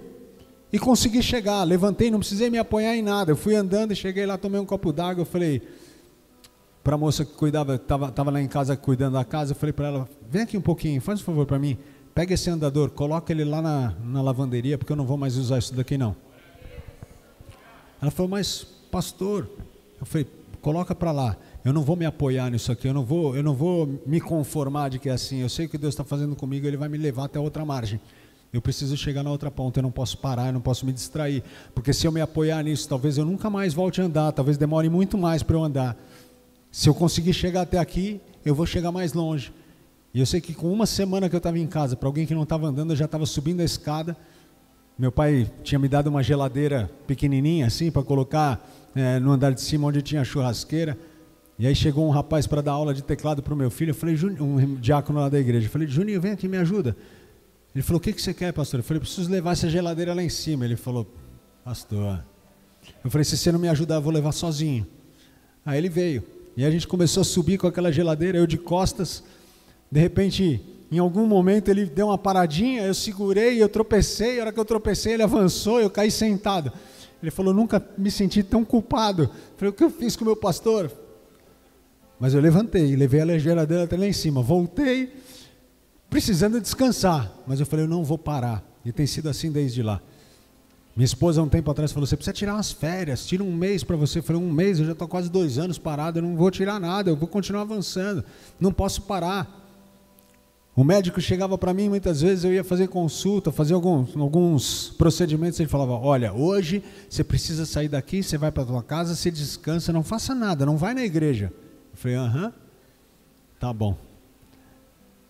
E consegui chegar, levantei, não precisei me apoiar em nada. Eu fui andando e cheguei lá, tomei um copo d'água. Eu falei para a moça que cuidava, estava lá em casa cuidando da casa, eu falei para ela, vem aqui um pouquinho, faz um favor para mim. Pega esse andador, coloca ele lá na lavanderia, porque eu não vou mais usar isso daqui não. Ela falou, mas pastor, eu falei, coloca para lá, eu não vou me apoiar nisso aqui, eu não vou me conformar de que é assim, eu sei o que Deus está fazendo comigo, Ele vai me levar até a outra margem, eu preciso chegar na outra ponta, eu não posso parar, eu não posso me distrair, porque se eu me apoiar nisso, talvez eu nunca mais volte a andar, talvez demore muito mais para eu andar, se eu conseguir chegar até aqui, eu vou chegar mais longe, e eu sei que com uma semana que eu estava em casa, para alguém que não estava andando, eu já estava subindo a escada, meu pai tinha me dado uma geladeira pequenininha assim, para colocar no andar de cima onde tinha a churrasqueira, e aí chegou um rapaz para dar aula de teclado para o meu filho, eu falei, um diácono lá da igreja, eu falei, Juninho, vem aqui, me ajuda. Ele falou, o que você quer, pastor? Eu falei, preciso levar essa geladeira lá em cima. Ele falou, pastor, eu falei, se você não me ajudar, eu vou levar sozinho. Aí ele veio, e a gente começou a subir com aquela geladeira, eu de costas, de repente, em algum momento ele deu uma paradinha, eu segurei, eu tropecei, a hora que eu tropecei ele avançou, eu caí sentado. Ele falou, nunca me senti tão culpado. Eu falei, o que eu fiz com o meu pastor? Mas eu levantei, levei a geladeira até lá em cima, voltei, precisando descansar, mas eu falei, eu não vou parar, e tem sido assim desde lá. Minha esposa, um tempo atrás, falou, você precisa tirar umas férias, tira um mês para você. Eu falei, um mês, eu já estou quase 2 anos parado, eu não vou tirar nada, eu vou continuar avançando, não posso parar. O médico chegava para mim, muitas vezes eu ia fazer consulta, fazer alguns procedimentos, ele falava, olha, hoje você precisa sair daqui, você vai para a tua casa, você descansa, não faça nada, não vai na igreja. Eu falei, tá bom.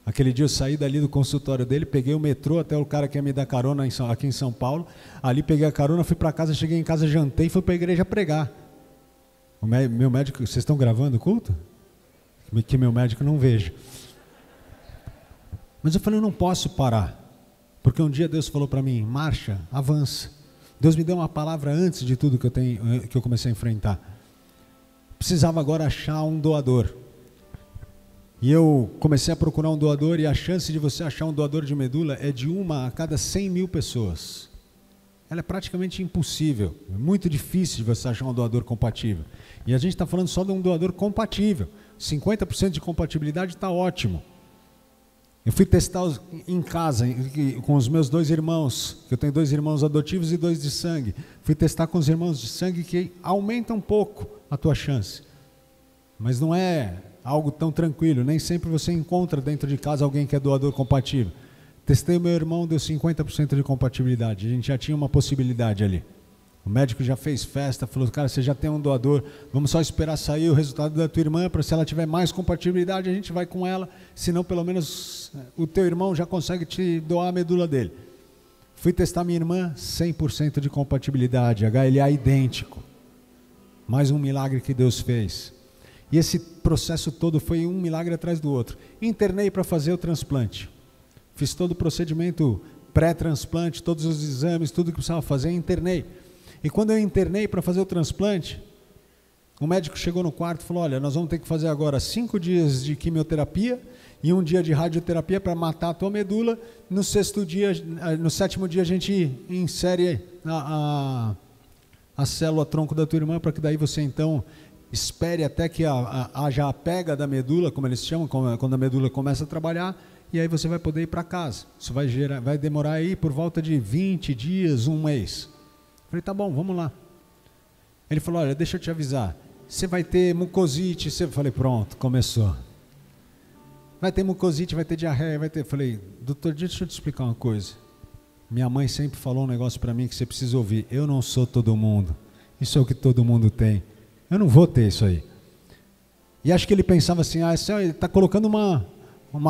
Aquele dia eu saí dali do consultório dele, peguei o metrô até o cara que ia me dar carona aqui em São Paulo, ali peguei a carona, fui para casa, cheguei em casa, jantei e fui para a igreja pregar. O meu médico, vocês estão gravando o culto? Que meu médico não veja. Mas eu falei, eu não posso parar, porque um dia Deus falou para mim, marcha, avança. Deus me deu uma palavra antes de tudo que eu comecei a enfrentar. Precisava agora achar um doador. E eu comecei a procurar um doador, e a chance de você achar um doador de medula é de 1 a cada 100 mil pessoas. ela é praticamente impossível. É muito difícil de você achar um doador compatível. E a gente está falando só de um doador compatível. 50% de compatibilidade está ótimo. Eu fui testar em casa com os meus 2 irmãos, que eu tenho 2 irmãos adotivos e 2 de sangue. Fui testar com os irmãos de sangue, que aumenta um pouco a tua chance. Mas não é algo tão tranquilo, nem sempre você encontra dentro de casa alguém que é doador compatível. Testei o meu irmão, deu 50% de compatibilidade, a gente já tinha uma possibilidade ali. O médico já fez festa, falou, cara, você já tem um doador, vamos só esperar sair o resultado da tua irmã, para se ela tiver mais compatibilidade, a gente vai com ela, senão pelo menos o teu irmão já consegue te doar a medula dele. Fui testar minha irmã, 100% de compatibilidade, HLA idêntico. Mais um milagre que Deus fez. E esse processo todo foi um milagre atrás do outro. Internei para fazer o transplante. Fiz todo o procedimento pré-transplante, todos os exames, tudo que precisava fazer, internei. E quando eu internei para fazer o transplante, o médico chegou no quarto e falou, olha, nós vamos ter que fazer agora 5 dias de quimioterapia e 1 dia de radioterapia para matar a tua medula. No 7º dia a gente insere a célula tronco da tua irmã, para que daí você então espere até que haja a pega da medula, como eles chamam, quando a medula começa a trabalhar, e aí você vai poder ir para casa. Isso vai demorar aí por volta de 20 dias, 1 mês. Falei, tá bom, vamos lá. Ele falou, olha, deixa eu te avisar, você vai ter mucosite. Falei, pronto, começou. Vai ter mucosite, vai ter diarreia, vai ter... Falei, doutor, deixa eu te explicar uma coisa. Minha mãe sempre falou um negócio para mim que você precisa ouvir. Eu não sou todo mundo. Isso é o que todo mundo tem. Eu não vou ter isso aí. E acho que ele pensava assim, ele está colocando uma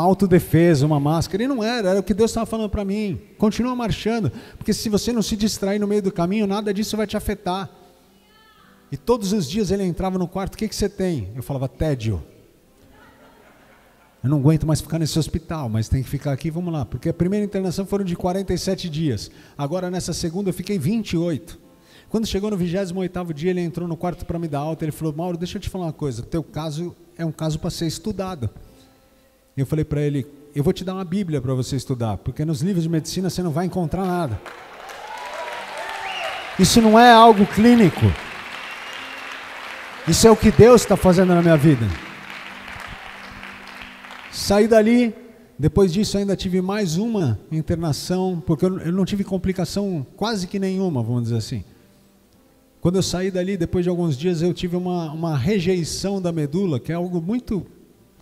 autodefesa, uma máscara. E não era o que Deus estava falando para mim. Continua marchando, porque se você não se distrair no meio do caminho, nada disso vai te afetar. E todos os dias ele entrava no quarto, o que você tem? Eu falava, tédio. Eu não aguento mais ficar nesse hospital, mas tem que ficar aqui, vamos lá. Porque a primeira internação foram de 47 dias. Agora nessa segunda eu fiquei 28. Quando chegou no 28º dia, ele entrou no quarto para me dar alta. Ele falou, Mauro, deixa eu te falar uma coisa, o teu caso é um caso para ser estudado. Eu falei para ele, eu vou te dar uma Bíblia para você estudar, porque nos livros de medicina você não vai encontrar nada. Isso não é algo clínico. Isso é o que Deus está fazendo na minha vida. Saí dali, depois disso ainda tive mais uma internação, porque eu não tive complicação quase que nenhuma, vamos dizer assim. Quando eu saí dali, depois de alguns dias, eu tive uma rejeição da medula, que é algo muito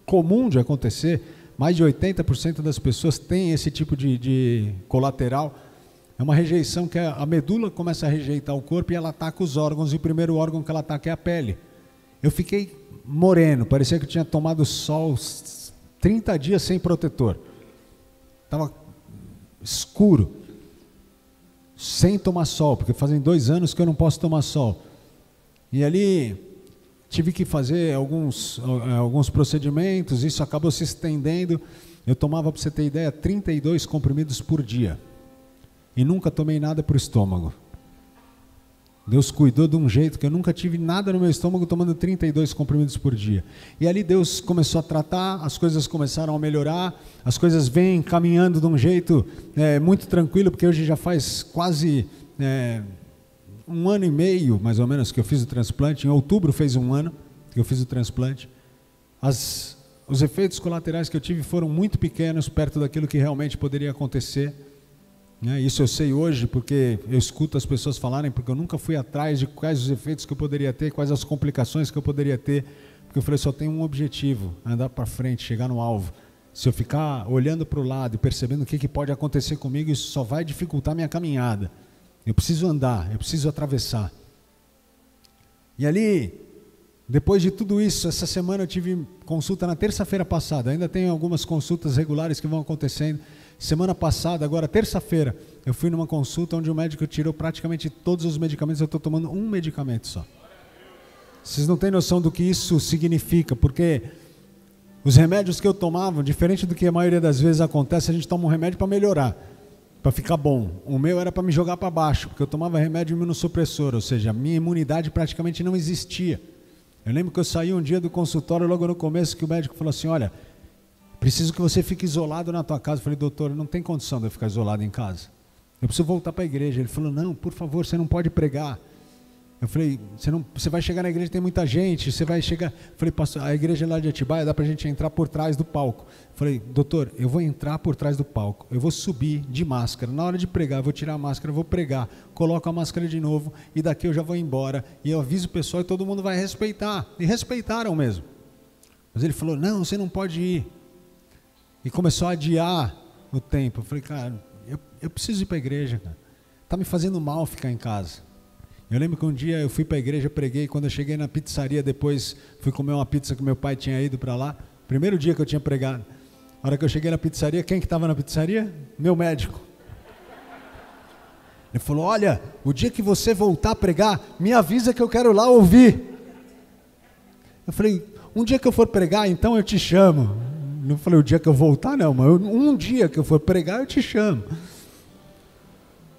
comum de acontecer. Mais de 80% das pessoas têm esse tipo de colateral. É uma rejeição que a medula começa a rejeitar o corpo e ela ataca os órgãos, e o primeiro órgão que ela ataca é a pele. Eu fiquei moreno, parecia que eu tinha tomado sol 30 dias sem protetor. Estava escuro, sem tomar sol, porque fazem 2 anos que eu não posso tomar sol. E ali tive que fazer alguns procedimentos, isso acabou se estendendo. Eu tomava, para você ter ideia, 32 comprimidos por dia. E nunca tomei nada para o estômago. Deus cuidou de um jeito que eu nunca tive nada no meu estômago tomando 32 comprimidos por dia. E ali Deus começou a tratar, as coisas começaram a melhorar, as coisas vêm caminhando de um jeito muito tranquilo, porque hoje já faz quase 1 ano e meio, mais ou menos, que eu fiz o transplante. Em outubro fez 1 ano que eu fiz o transplante. Os efeitos colaterais que eu tive foram muito pequenos, perto daquilo que realmente poderia acontecer. Isso eu sei hoje, porque eu escuto as pessoas falarem, porque eu nunca fui atrás de quais os efeitos que eu poderia ter, quais as complicações que eu poderia ter, porque eu falei, só tenho um objetivo, andar para frente, chegar no alvo. Se eu ficar olhando para o lado e percebendo o que pode acontecer comigo, isso só vai dificultar minha caminhada. Eu preciso andar, eu preciso atravessar. E ali, depois de tudo isso, essa semana eu tive consulta na terça-feira passada, ainda tenho algumas consultas regulares que vão acontecendo. Semana passada, agora terça-feira, eu fui numa consulta onde o médico tirou praticamente todos os medicamentos, eu estou tomando um medicamento só. Vocês não têm noção do que isso significa, porque os remédios que eu tomava, diferente do que a maioria das vezes acontece, a gente toma um remédio para melhorar, para ficar bom. O meu era para me jogar para baixo, porque eu tomava remédio imunossupressor, ou seja, a minha imunidade praticamente não existia. Eu lembro que eu saí um dia do consultório, logo no começo, que o médico falou assim, olha, preciso que você fique isolado na tua casa. Eu falei, doutor, não tem condição de eu ficar isolado em casa. eu preciso voltar para a igreja. Ele falou, não, por favor, você não pode pregar. Eu falei, você vai chegar na igreja, tem muita gente, você vai chegar... Eu falei, pastor, a igreja lá de Atibaia dá para a gente entrar por trás do palco. Eu falei, doutor, eu vou entrar por trás do palco, eu vou subir de máscara, na hora de pregar, eu vou tirar a máscara, eu vou pregar, coloco a máscara de novo, e daqui eu já vou embora, e eu aviso o pessoal e todo mundo vai respeitar. E respeitaram mesmo. Mas ele falou, não, você não pode ir. E começou a adiar o tempo. Eu falei, cara, eu preciso ir para a igreja, cara. Está me fazendo mal ficar em casa. Eu lembro que um dia eu fui para a igreja, preguei, quando eu cheguei na pizzaria, depois fui comer uma pizza que meu pai tinha ido para lá, primeiro dia que eu tinha pregado. Na hora que eu cheguei na pizzaria, quem que estava na pizzaria? Meu médico. Ele falou, olha, o dia que você voltar a pregar, me avisa que eu quero lá ouvir. Eu falei, um dia que eu for pregar, então eu te chamo. Não falei, o dia que eu voltar não, mas um dia que eu for pregar, eu te chamo.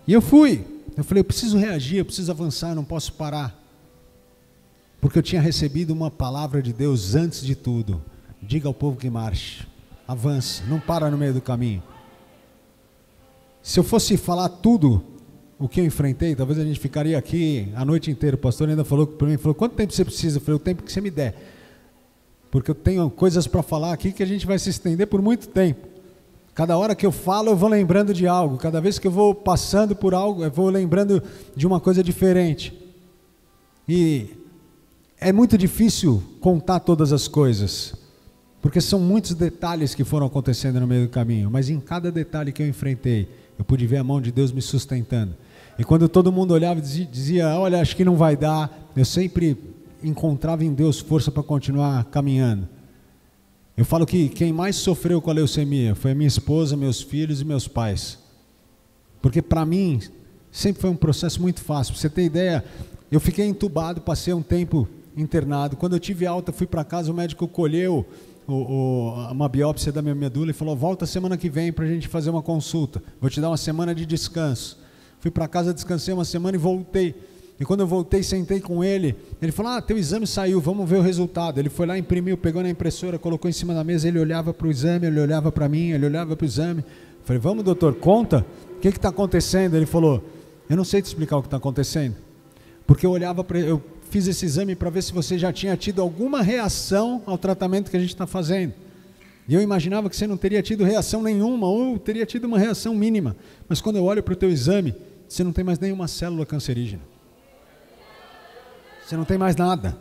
E eu fui. Eu falei, eu preciso reagir, eu preciso avançar, eu não posso parar. Porque eu tinha recebido uma palavra de Deus antes de tudo. Diga ao povo que marche, avance, não para no meio do caminho. Se eu fosse falar tudo o que eu enfrentei, talvez a gente ficaria aqui a noite inteira. O pastor ainda falou para mim, falou, quanto tempo você precisa? Eu falei, o tempo que você me der. Porque eu tenho coisas para falar aqui que a gente vai se estender por muito tempo. Cada hora que eu falo, eu vou lembrando de algo. Cada vez que eu vou passando por algo, eu vou lembrando de uma coisa diferente. E é muito difícil contar todas as coisas, porque são muitos detalhes que foram acontecendo no meio do caminho. Mas em cada detalhe que eu enfrentei, eu pude ver a mão de Deus me sustentando. E quando todo mundo olhava e dizia, olha, acho que não vai dar, eu sempre encontrava em Deus força para continuar caminhando. Eu falo que quem mais sofreu com a leucemia foi a minha esposa, meus filhos e meus pais. Porque para mim, sempre foi um processo muito fácil. Para você ter ideia, eu fiquei entubado, passei um tempo internado. Quando eu tive alta, fui para casa, o médico colheu uma biópsia da minha medula e falou, volta semana que vem para a gente fazer uma consulta. Vou te dar uma semana de descanso. Fui para casa, descansei uma semana e voltei. E quando eu voltei, sentei com ele, ele falou, teu exame saiu, vamos ver o resultado. Ele foi lá, imprimiu, pegou na impressora, colocou em cima da mesa, ele olhava para o exame, ele olhava para mim, ele olhava para o exame. Eu falei, vamos doutor, conta, o que está acontecendo? Ele falou, eu não sei te explicar o que está acontecendo, porque eu fiz esse exame para ver se você já tinha tido alguma reação ao tratamento que a gente está fazendo. E eu imaginava que você não teria tido reação nenhuma, ou teria tido uma reação mínima. Mas quando eu olho para o teu exame, você não tem mais nenhuma célula cancerígena. Você não tem mais nada.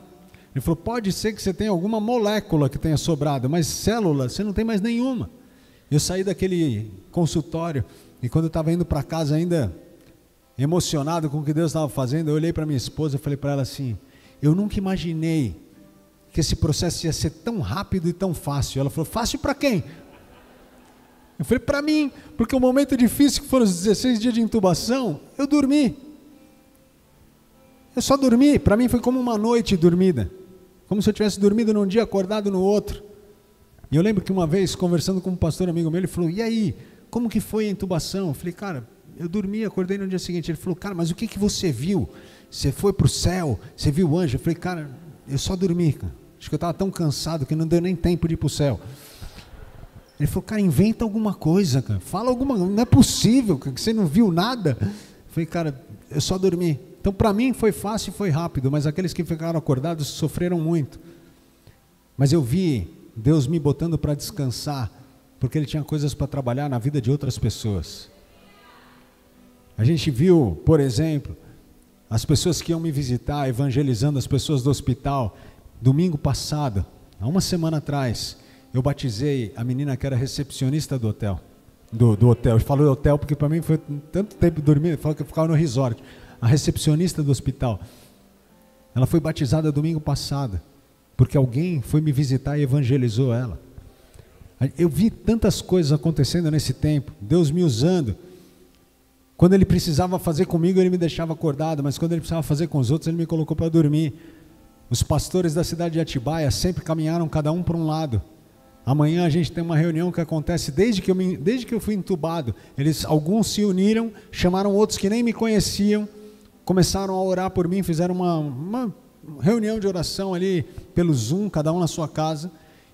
Ele falou, pode ser que você tenha alguma molécula que tenha sobrado, mas célula, você não tem mais nenhuma. Eu saí daquele consultório, e quando eu estava indo para casa ainda, emocionado com o que Deus estava fazendo, eu olhei para minha esposa e falei para ela assim, eu nunca imaginei que esse processo ia ser tão rápido e tão fácil. Ela falou, fácil para quem? Eu falei, para mim, porque o momento difícil, que foram os 16 dias de intubação, eu dormi. Eu só dormi, para mim foi como uma noite dormida, como se eu tivesse dormido num dia, acordado no outro. E eu lembro que uma vez, conversando com um pastor amigo meu, ele falou, e aí, como que foi a intubação? Eu falei, cara, eu dormi, acordei no dia seguinte. Ele falou, cara, mas o que você viu? Você foi para o céu, você viu o anjo? Eu falei, cara, eu só dormi, cara. Acho que eu estava tão cansado que não deu nem tempo de ir para o céu. Ele falou, cara, inventa alguma coisa, cara. Fala alguma coisa, não é possível, cara, que você não viu nada. Eu falei, cara, eu só dormi. Então, para mim foi fácil e foi rápido, mas aqueles que ficaram acordados sofreram muito. Mas eu vi Deus me botando para descansar, porque Ele tinha coisas para trabalhar na vida de outras pessoas. A gente viu, por exemplo, as pessoas que iam me visitar, evangelizando as pessoas do hospital. Domingo passado, há uma semana atrás, eu batizei a menina que era recepcionista do hotel. Do hotel, eu falo hotel porque para mim foi tanto tempo dormindo, eu falo que eu ficava no resort. A recepcionista do hospital, ela foi batizada domingo passado, porque alguém foi me visitar e evangelizou ela. Eu vi tantas coisas acontecendo nesse tempo, Deus me usando. Quando Ele precisava fazer comigo, Ele me deixava acordado, mas quando Ele precisava fazer com os outros, Ele me colocou para dormir. Os pastores da cidade de Atibaia sempre caminharam cada um para um lado. Amanhã a gente tem uma reunião que acontece desde que eu fui entubado. Alguns se uniram, chamaram outros que nem me conheciam, começaram a orar por mim, fizeram uma reunião de oração ali pelo Zoom, cada um na sua casa.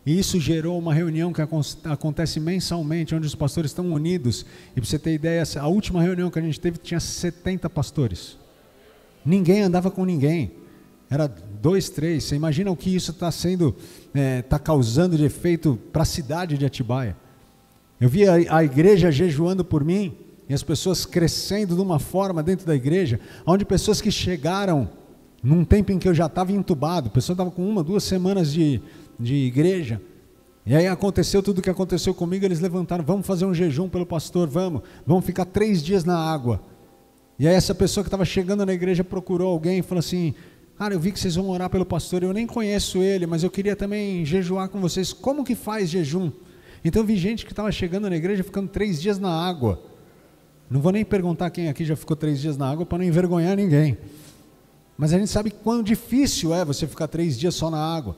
E isso gerou uma reunião que acontece mensalmente, onde os pastores estão unidos. E para você ter ideia, a última reunião que a gente teve tinha 70 pastores. Ninguém andava com ninguém. Era 2, 3. Você imagina o que isso está está causando de efeito para a cidade de Atibaia. Eu vi a igreja jejuando por mim, e as pessoas crescendo de uma forma dentro da igreja, onde pessoas que chegaram num tempo em que eu já estava entubado, a pessoa estava com 1, 2 semanas de igreja, e aí aconteceu tudo o que aconteceu comigo. Eles levantaram: vamos fazer um jejum pelo pastor, vamos ficar 3 dias na água. E aí essa pessoa que estava chegando na igreja procurou alguém e falou assim: cara, eu vi que vocês vão orar pelo pastor, eu nem conheço ele, mas eu queria também jejuar com vocês. Como que faz jejum? Então eu vi gente que estava chegando na igreja ficando 3 dias na água. Não vou nem perguntar quem aqui já ficou 3 dias na água para não envergonhar ninguém. Mas a gente sabe quão difícil é você ficar 3 dias só na água.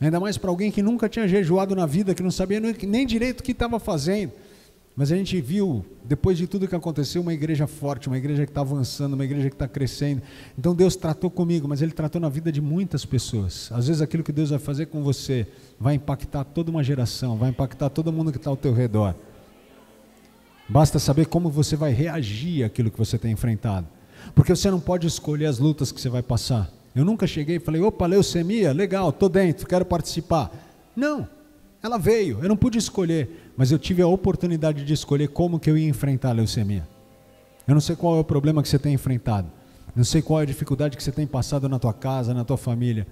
Ainda mais para alguém que nunca tinha jejuado na vida, que não sabia nem direito o que estava fazendo. Mas a gente viu, depois de tudo que aconteceu, uma igreja forte, uma igreja que está avançando, uma igreja que está crescendo. Então Deus tratou comigo, mas Ele tratou na vida de muitas pessoas. Às vezes aquilo que Deus vai fazer com você vai impactar toda uma geração, vai impactar todo mundo que está ao teu redor. Basta saber como você vai reagir àquilo que você tem enfrentado. Porque você não pode escolher as lutas que você vai passar. Eu nunca cheguei e falei: opa, leucemia, legal, estou dentro, quero participar. Não, ela veio, eu não pude escolher, mas eu tive a oportunidade de escolher como que eu ia enfrentar a leucemia. Eu não sei qual é o problema que você tem enfrentado, não sei qual é a dificuldade que você tem passado na tua casa, na tua família,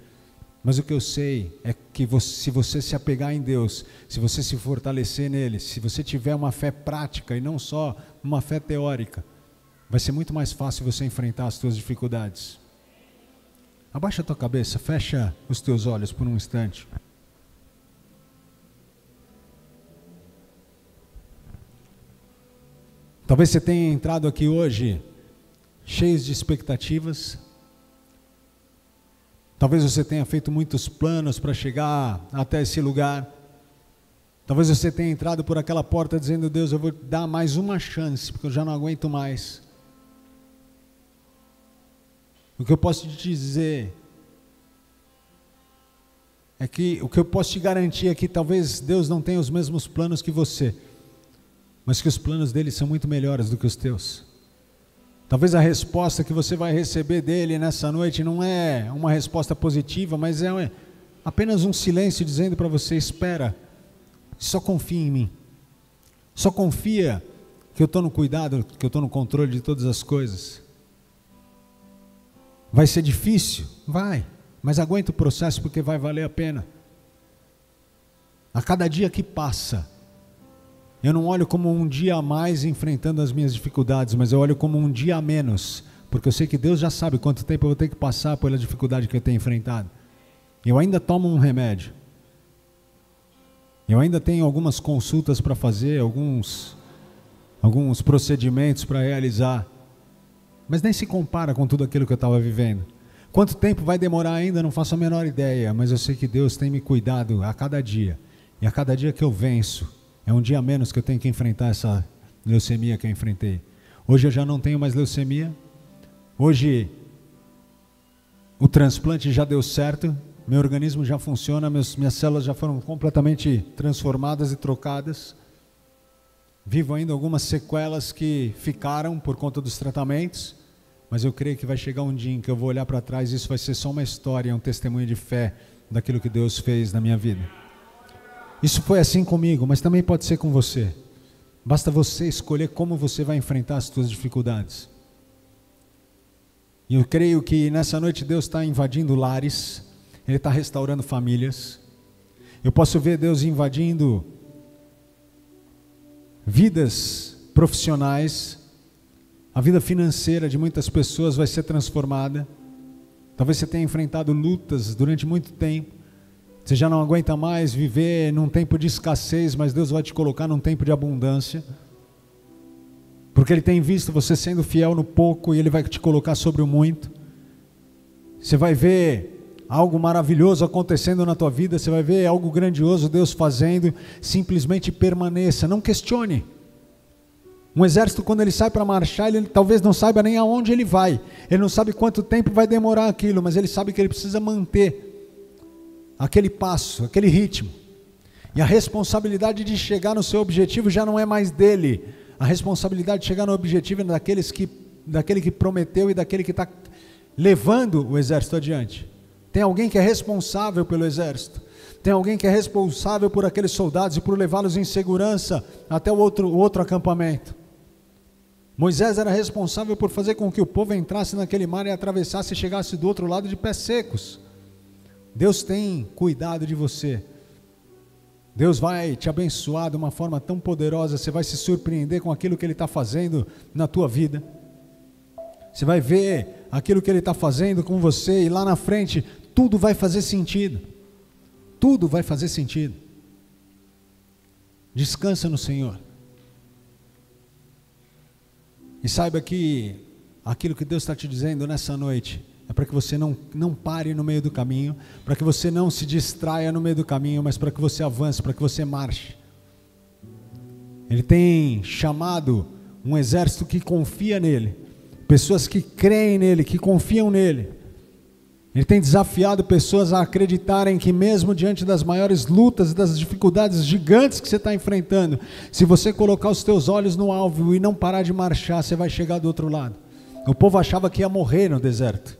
mas o que eu sei é que se você se apegar em Deus, se você se fortalecer nele, se você tiver uma fé prática e não só uma fé teórica, vai ser muito mais fácil você enfrentar as tuas dificuldades. Abaixa a tua cabeça, fecha os teus olhos por um instante. Talvez você tenha entrado aqui hoje cheio de expectativas. Talvez você tenha feito muitos planos para chegar até esse lugar. Talvez você tenha entrado por aquela porta dizendo: Deus, eu vou dar mais uma chance, porque eu já não aguento mais. O que eu posso te dizer é que, o que eu posso te garantir é que talvez Deus não tenha os mesmos planos que você, mas que os planos dele são muito melhores do que os teus. Talvez a resposta que você vai receber dele nessa noite não é uma resposta positiva, mas é apenas um silêncio dizendo para você: espera, só confia em mim, só confia que eu estou no cuidado, que eu estou no controle de todas as coisas. Vai ser difícil? Vai, mas aguenta o processo, porque vai valer a pena. A cada dia que passa, eu não olho como um dia a mais enfrentando as minhas dificuldades, mas eu olho como um dia a menos, porque eu sei que Deus já sabe quanto tempo eu vou ter que passar pela dificuldade que eu tenho enfrentado. Eu ainda tomo um remédio, eu ainda tenho algumas consultas para fazer, alguns procedimentos para realizar, mas nem se compara com tudo aquilo que eu estava vivendo. Quanto tempo vai demorar ainda, não faço a menor ideia, mas eu sei que Deus tem me cuidado a cada dia, e a cada dia que eu venço, é um dia a menos que eu tenho que enfrentar essa leucemia que eu enfrentei. Hoje eu já não tenho mais leucemia, hoje o transplante já deu certo, meu organismo já funciona, minhas células já foram completamente transformadas e trocadas. Vivo ainda algumas sequelas que ficaram por conta dos tratamentos, mas eu creio que vai chegar um dia em que eu vou olhar para trás e isso vai ser só uma história, um testemunho de fé daquilo que Deus fez na minha vida. Isso foi assim comigo, mas também pode ser com você. Basta você escolher como você vai enfrentar as suas dificuldades. E eu creio que nessa noite Deus está invadindo lares, Ele está restaurando famílias. Eu posso ver Deus invadindo vidas profissionais. A vida financeira de muitas pessoas vai ser transformada. Talvez você tenha enfrentado lutas durante muito tempo. Você já não aguenta mais viver num tempo de escassez, mas Deus vai te colocar num tempo de abundância. Porque Ele tem visto você sendo fiel no pouco e Ele vai te colocar sobre o muito. Você vai ver algo maravilhoso acontecendo na tua vida, você vai ver algo grandioso Deus fazendo. Simplesmente permaneça, não questione. Um exército, quando ele sai para marchar, ele talvez não saiba nem aonde ele vai, ele não sabe quanto tempo vai demorar aquilo, mas ele sabe que ele precisa manter aquele passo, aquele ritmo. E a responsabilidade de chegar no seu objetivo já não é mais dele. A responsabilidade de chegar no objetivo é daquele que prometeu e daquele que está levando o exército adiante. Tem alguém que é responsável pelo exército. Tem alguém que é responsável por aqueles soldados e por levá-los em segurança até o outro acampamento. Moisés era responsável por fazer com que o povo entrasse naquele mar e atravessasse e chegasse do outro lado de pés secos. Deus tem cuidado de você. Deus vai te abençoar de uma forma tão poderosa, você vai se surpreender com aquilo que Ele está fazendo na tua vida. Você vai ver aquilo que Ele está fazendo com você e lá na frente tudo vai fazer sentido. Tudo vai fazer sentido. Descansa no Senhor. E saiba que aquilo que Deus está te dizendo nessa noite é para que você não pare no meio do caminho, para que você não se distraia no meio do caminho, mas para que você avance, para que você marche. Ele tem chamado um exército que confia nele, pessoas que creem nele, que confiam nele. Ele tem desafiado pessoas a acreditarem que mesmo diante das maiores lutas, das dificuldades gigantes que você está enfrentando, se você colocar os teus olhos no alvo e não parar de marchar, você vai chegar do outro lado. O povo achava que ia morrer no deserto.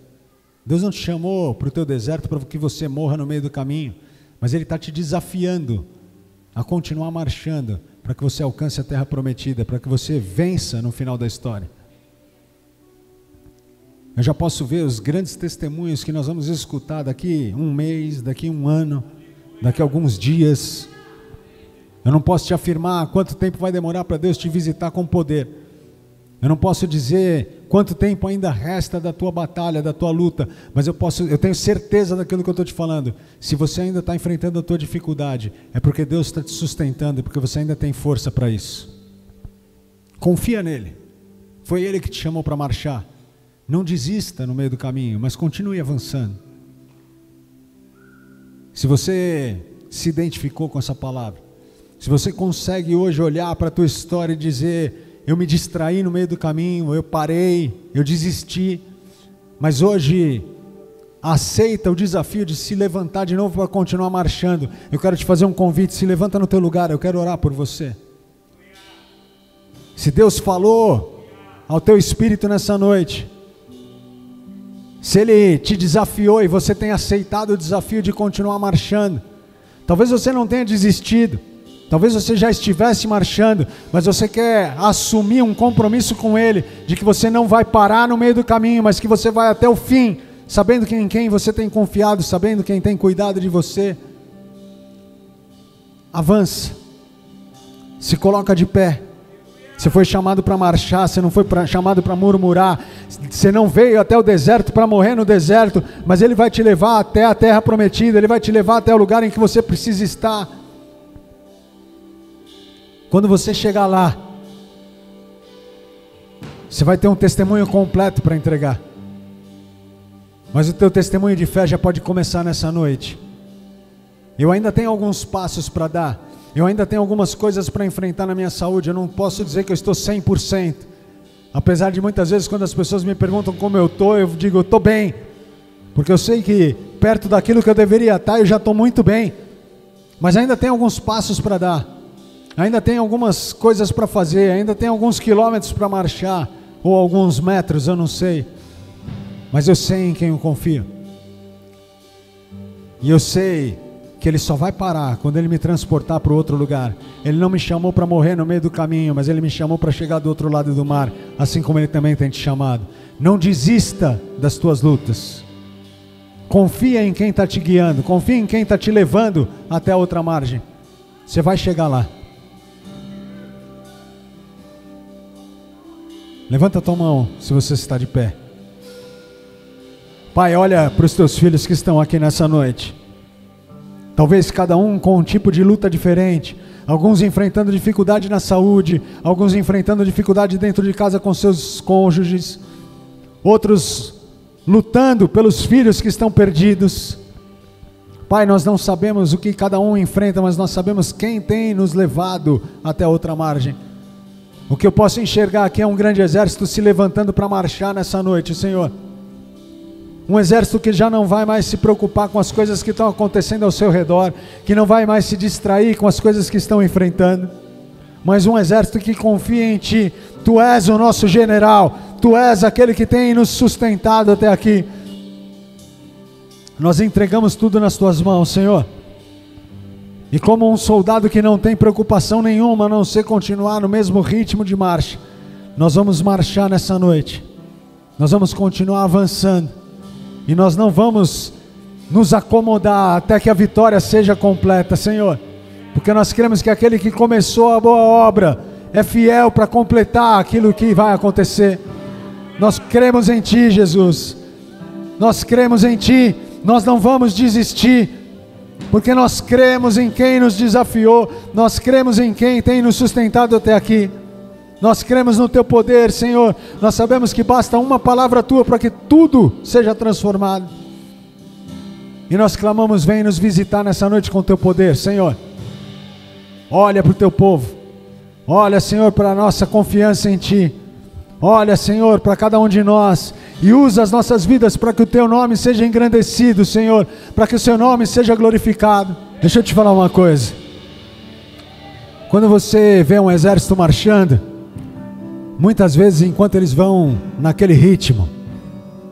Deus não te chamou para o teu deserto para que você morra no meio do caminho, mas Ele está te desafiando a continuar marchando, para que você alcance a terra prometida, para que você vença no final da história. Eu já posso ver os grandes testemunhos que nós vamos escutar daqui um mês, daqui um ano, daqui a alguns dias. Eu não posso te afirmar quanto tempo vai demorar para Deus te visitar com poder. Eu não posso dizer quanto tempo ainda resta da tua batalha, da tua luta, mas eu tenho certeza daquilo que eu estou te falando. Se você ainda está enfrentando a tua dificuldade, é porque Deus está te sustentando, porque você ainda tem força para isso. Confia nele. Foi Ele que te chamou para marchar. Não desista no meio do caminho, mas continue avançando. Se você se identificou com essa palavra, se você consegue hoje olhar para a tua história e dizer: eu me distraí no meio do caminho, eu parei, eu desisti, mas hoje aceita o desafio de se levantar de novo para continuar marchando. Eu quero te fazer um convite: se levanta no teu lugar, eu quero orar por você. Se Deus falou ao teu espírito nessa noite, se Ele te desafiou e você tem aceitado o desafio de continuar marchando, talvez você não tenha desistido, talvez você já estivesse marchando, mas você quer assumir um compromisso com Ele, de que você não vai parar no meio do caminho, mas que você vai até o fim, sabendo em quem você tem confiado, sabendo quem tem cuidado de você. Avança, se coloca de pé. Você foi chamado para marchar, você não foi chamado para murmurar, você não veio até o deserto para morrer no deserto, mas Ele vai te levar até a terra prometida, Ele vai te levar até o lugar em que você precisa estar. Quando você chegar lá, você vai ter um testemunho completo para entregar, mas o teu testemunho de fé já pode começar nessa noite. Eu ainda tenho alguns passos para dar, eu ainda tenho algumas coisas para enfrentar na minha saúde. Eu não posso dizer que eu estou 100%. Apesar de muitas vezes quando as pessoas me perguntam como eu estou, eu digo eu estou bem. Porque eu sei que perto daquilo que eu deveria estar, eu já estou muito bem. Mas ainda tem alguns passos para dar. Ainda tem algumas coisas para fazer. Ainda tem alguns quilômetros para marchar. Ou alguns metros, eu não sei. Mas eu sei em quem eu confio. E eu sei que Ele só vai parar quando Ele me transportar para o outro lugar. Ele não me chamou para morrer no meio do caminho, mas Ele me chamou para chegar do outro lado do mar, assim como Ele também tem te chamado. Não desista das tuas lutas. Confia em quem está te guiando, confia em quem está te levando até a outra margem. Você vai chegar lá. Levanta a tua mão se você está de pé. Pai, olha para os teus filhos que estão aqui nessa noite. Talvez cada um com um tipo de luta diferente. Alguns enfrentando dificuldade na saúde, alguns enfrentando dificuldade dentro de casa com seus cônjuges, outros lutando pelos filhos que estão perdidos. Pai, nós não sabemos o que cada um enfrenta, mas nós sabemos quem tem nos levado até a outra margem. O que eu posso enxergar aqui é um grande exército se levantando para marchar nessa noite, Senhor. Um exército que já não vai mais se preocupar com as coisas que estão acontecendo ao seu redor, que não vai mais se distrair com as coisas que estão enfrentando, mas um exército que confia em Ti. Tu és o nosso general, Tu és aquele que tem nos sustentado até aqui. Nós entregamos tudo nas Tuas mãos, Senhor. E como um soldado que não tem preocupação nenhuma, a não ser continuar no mesmo ritmo de marcha, nós vamos marchar nessa noite. Nós vamos continuar avançando. E nós não vamos nos acomodar até que a vitória seja completa, Senhor. Porque nós cremos que aquele que começou a boa obra é fiel para completar aquilo que vai acontecer. Nós cremos em Ti, Jesus. Nós cremos em Ti. Nós não vamos desistir, porque nós cremos em quem nos desafiou. Nós cremos em quem tem nos sustentado até aqui. Nós cremos no Teu poder, Senhor. Nós sabemos que basta uma palavra Tua para que tudo seja transformado. E nós clamamos: vem nos visitar nessa noite com o Teu poder, Senhor. Olha para o Teu povo. Olha, Senhor, para a nossa confiança em Ti. Olha, Senhor, para cada um de nós. E usa as nossas vidas para que o Teu nome seja engrandecido, Senhor. Para que o Seu nome seja glorificado. Deixa eu te falar uma coisa. Quando você vê um exército marchando, muitas vezes, enquanto eles vão naquele ritmo,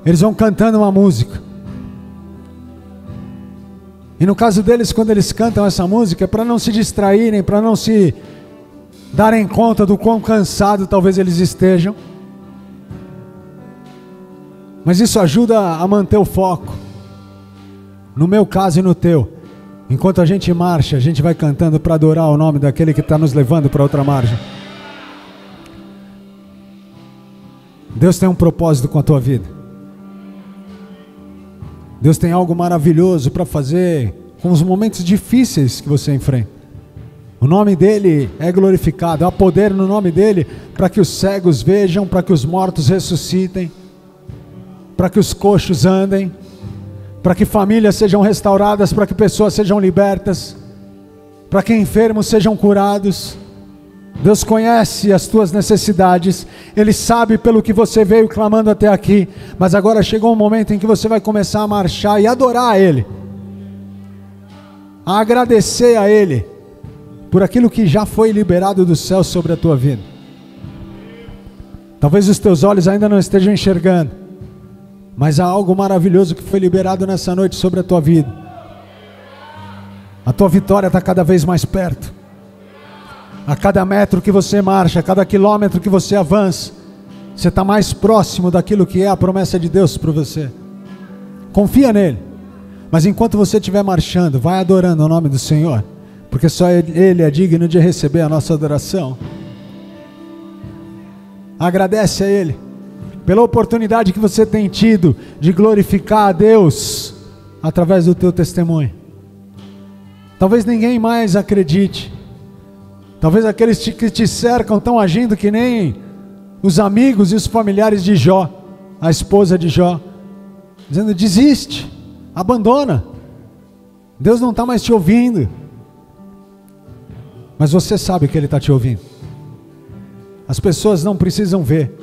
eles vão cantando uma música. E no caso deles, quando eles cantam essa música, é para não se distraírem, para não se darem conta do quão cansado talvez eles estejam. Mas isso ajuda a manter o foco. No meu caso e no teu, enquanto a gente marcha, a gente vai cantando para adorar o nome daquele que está nos levando para outra margem. Deus tem um propósito com a tua vida. Deus tem algo maravilhoso para fazer com os momentos difíceis que você enfrenta. O nome dele é glorificado. Há poder no nome dele para que os cegos vejam, para que os mortos ressuscitem, para que os coxos andem, para que famílias sejam restauradas, para que pessoas sejam libertas, para que enfermos sejam curados. Deus conhece as tuas necessidades. Ele sabe pelo que você veio clamando até aqui. Mas agora chegou um momento em que você vai começar a marchar e adorar a Ele, a agradecer a Ele por aquilo que já foi liberado do céu sobre a tua vida. Talvez os teus olhos ainda não estejam enxergando, mas há algo maravilhoso que foi liberado nessa noite sobre a tua vida. A tua vitória está cada vez mais perto. A cada metro que você marcha, a cada quilômetro que você avança, você está mais próximo daquilo que é a promessa de Deus para você. Confia nele. Mas enquanto você estiver marchando, vai adorando o nome do Senhor, porque só Ele é digno de receber a nossa adoração. Agradece a Ele pela oportunidade que você tem tido de glorificar a Deus através do teu testemunho. Talvez ninguém mais acredite. Talvez aqueles que te cercam estão agindo que nem os amigos e os familiares de Jó, a esposa de Jó, dizendo: desiste, abandona, Deus não está mais te ouvindo. Mas você sabe que Ele está te ouvindo. As pessoas não precisam ver,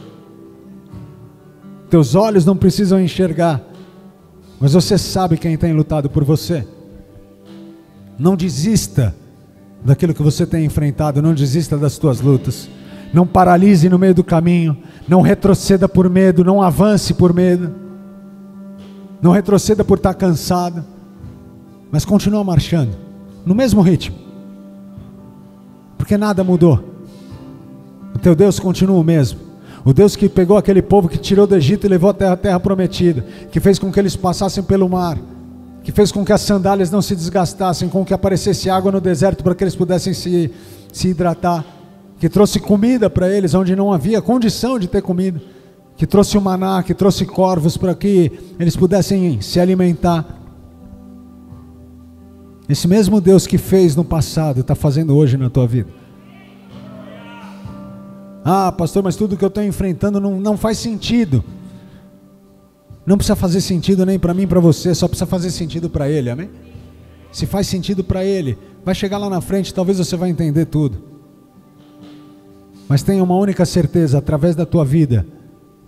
teus olhos não precisam enxergar, mas você sabe quem tem lutado por você. Não desista daquilo que você tem enfrentado, não desista das tuas lutas, não paralise no meio do caminho, não retroceda por medo, não avance por medo, não retroceda por estar cansado, mas continua marchando, no mesmo ritmo, porque nada mudou. O teu Deus continua o mesmo, o Deus que pegou aquele povo, que tirou do Egito e levou até a terra prometida, que fez com que eles passassem pelo mar, que fez com que as sandálias não se desgastassem, com que aparecesse água no deserto para que eles pudessem se hidratar, que trouxe comida para eles onde não havia condição de ter comida, que trouxe o maná, que trouxe corvos para que eles pudessem se alimentar. Esse mesmo Deus que fez no passado está fazendo hoje na tua vida. Ah, pastor, mas tudo que eu estou enfrentando não faz sentido. Não precisa fazer sentido nem para mim nem para você, só precisa fazer sentido para Ele, amém? Se faz sentido para Ele, vai chegar lá na frente, talvez você vai entender tudo. Mas tenha uma única certeza: através da tua vida,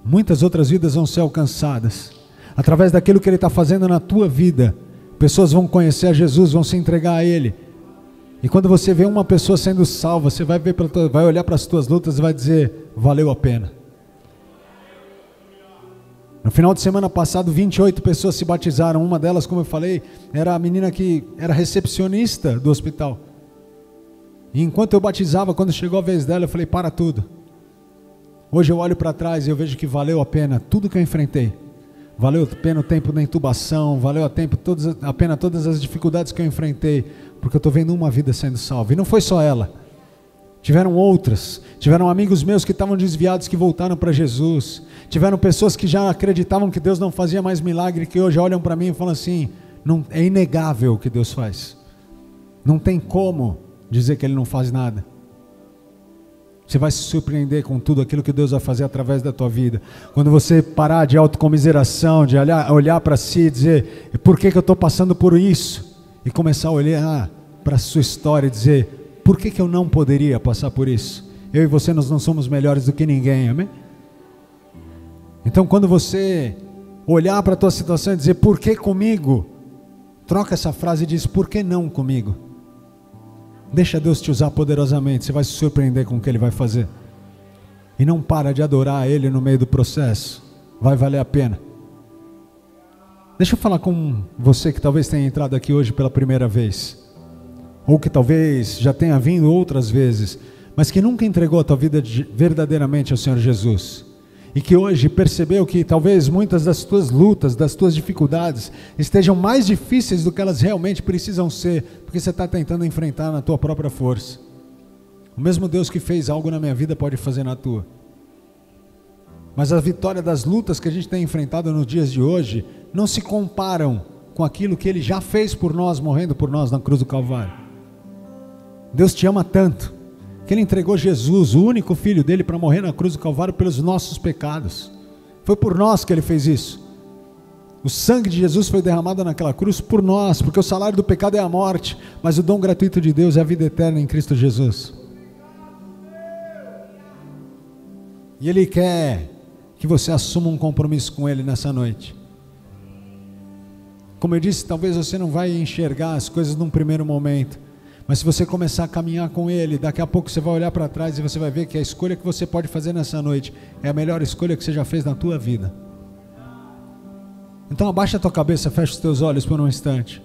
muitas outras vidas vão ser alcançadas. através daquilo que Ele está fazendo na tua vida, pessoas vão conhecer a Jesus, vão se entregar a Ele. E quando você vê uma pessoa sendo salva, você vai olhar para as tuas lutas e vai dizer, valeu a pena. No final de semana passado, 28 pessoas se batizaram. Uma delas, como eu falei, era a menina que era recepcionista do hospital. E enquanto eu batizava, quando chegou a vez dela, eu falei, para tudo. Hoje eu olho para trás e eu vejo que valeu a pena tudo que eu enfrentei. Valeu a pena o tempo da intubação, valeu a pena todas as dificuldades que eu enfrentei, porque eu estou vendo uma vida sendo salva. E não foi só ela. Tiveram outras, tiveram amigos meus que estavam desviados, que voltaram para Jesus, tiveram pessoas que já acreditavam que Deus não fazia mais milagre, que hoje olham para mim e falam assim, não, é inegável o que Deus faz, não tem como dizer que Ele não faz nada. Você vai se surpreender com tudo aquilo que Deus vai fazer através da tua vida, quando você parar de autocomiseração, de olhar para si e dizer, por que eu estou passando por isso, e começar a olhar para a sua história e dizer, por que eu não poderia passar por isso? Eu e você, nós não somos melhores do que ninguém, amém? Então quando você olhar para a tua situação e dizer, por que comigo? Troca essa frase e diz, por que não comigo? Deixa Deus te usar poderosamente, você vai se surpreender com o que Ele vai fazer. E não para de adorar Ele no meio do processo, vai valer a pena. Deixa eu falar com você que talvez tenha entrado aqui hoje pela primeira vez, ou que talvez já tenha vindo outras vezes, mas que nunca entregou a tua vida verdadeiramente ao Senhor Jesus, e que hoje percebeu que talvez muitas das tuas lutas, das tuas dificuldades, estejam mais difíceis do que elas realmente precisam ser, porque você está tentando enfrentar na tua própria força. O mesmo Deus que fez algo na minha vida pode fazer na tua. Mas a vitória das lutas que a gente tem enfrentado nos dias de hoje, não se comparam com aquilo que Ele já fez por nós, morrendo por nós na cruz do Calvário. Deus te ama tanto, que Ele entregou Jesus, o único Filho dEle, para morrer na cruz do Calvário pelos nossos pecados. Foi por nós que Ele fez isso. O sangue de Jesus foi derramado naquela cruz por nós, porque o salário do pecado é a morte, mas o dom gratuito de Deus é a vida eterna em Cristo Jesus. E Ele quer que você assuma um compromisso com Ele nessa noite. Como eu disse, talvez você não vai enxergar as coisas num primeiro momento, mas se você começar a caminhar com Ele, daqui a pouco você vai olhar para trás e você vai ver que a escolha que você pode fazer nessa noite é a melhor escolha que você já fez na tua vida. Então abaixa a tua cabeça, fecha os teus olhos por um instante.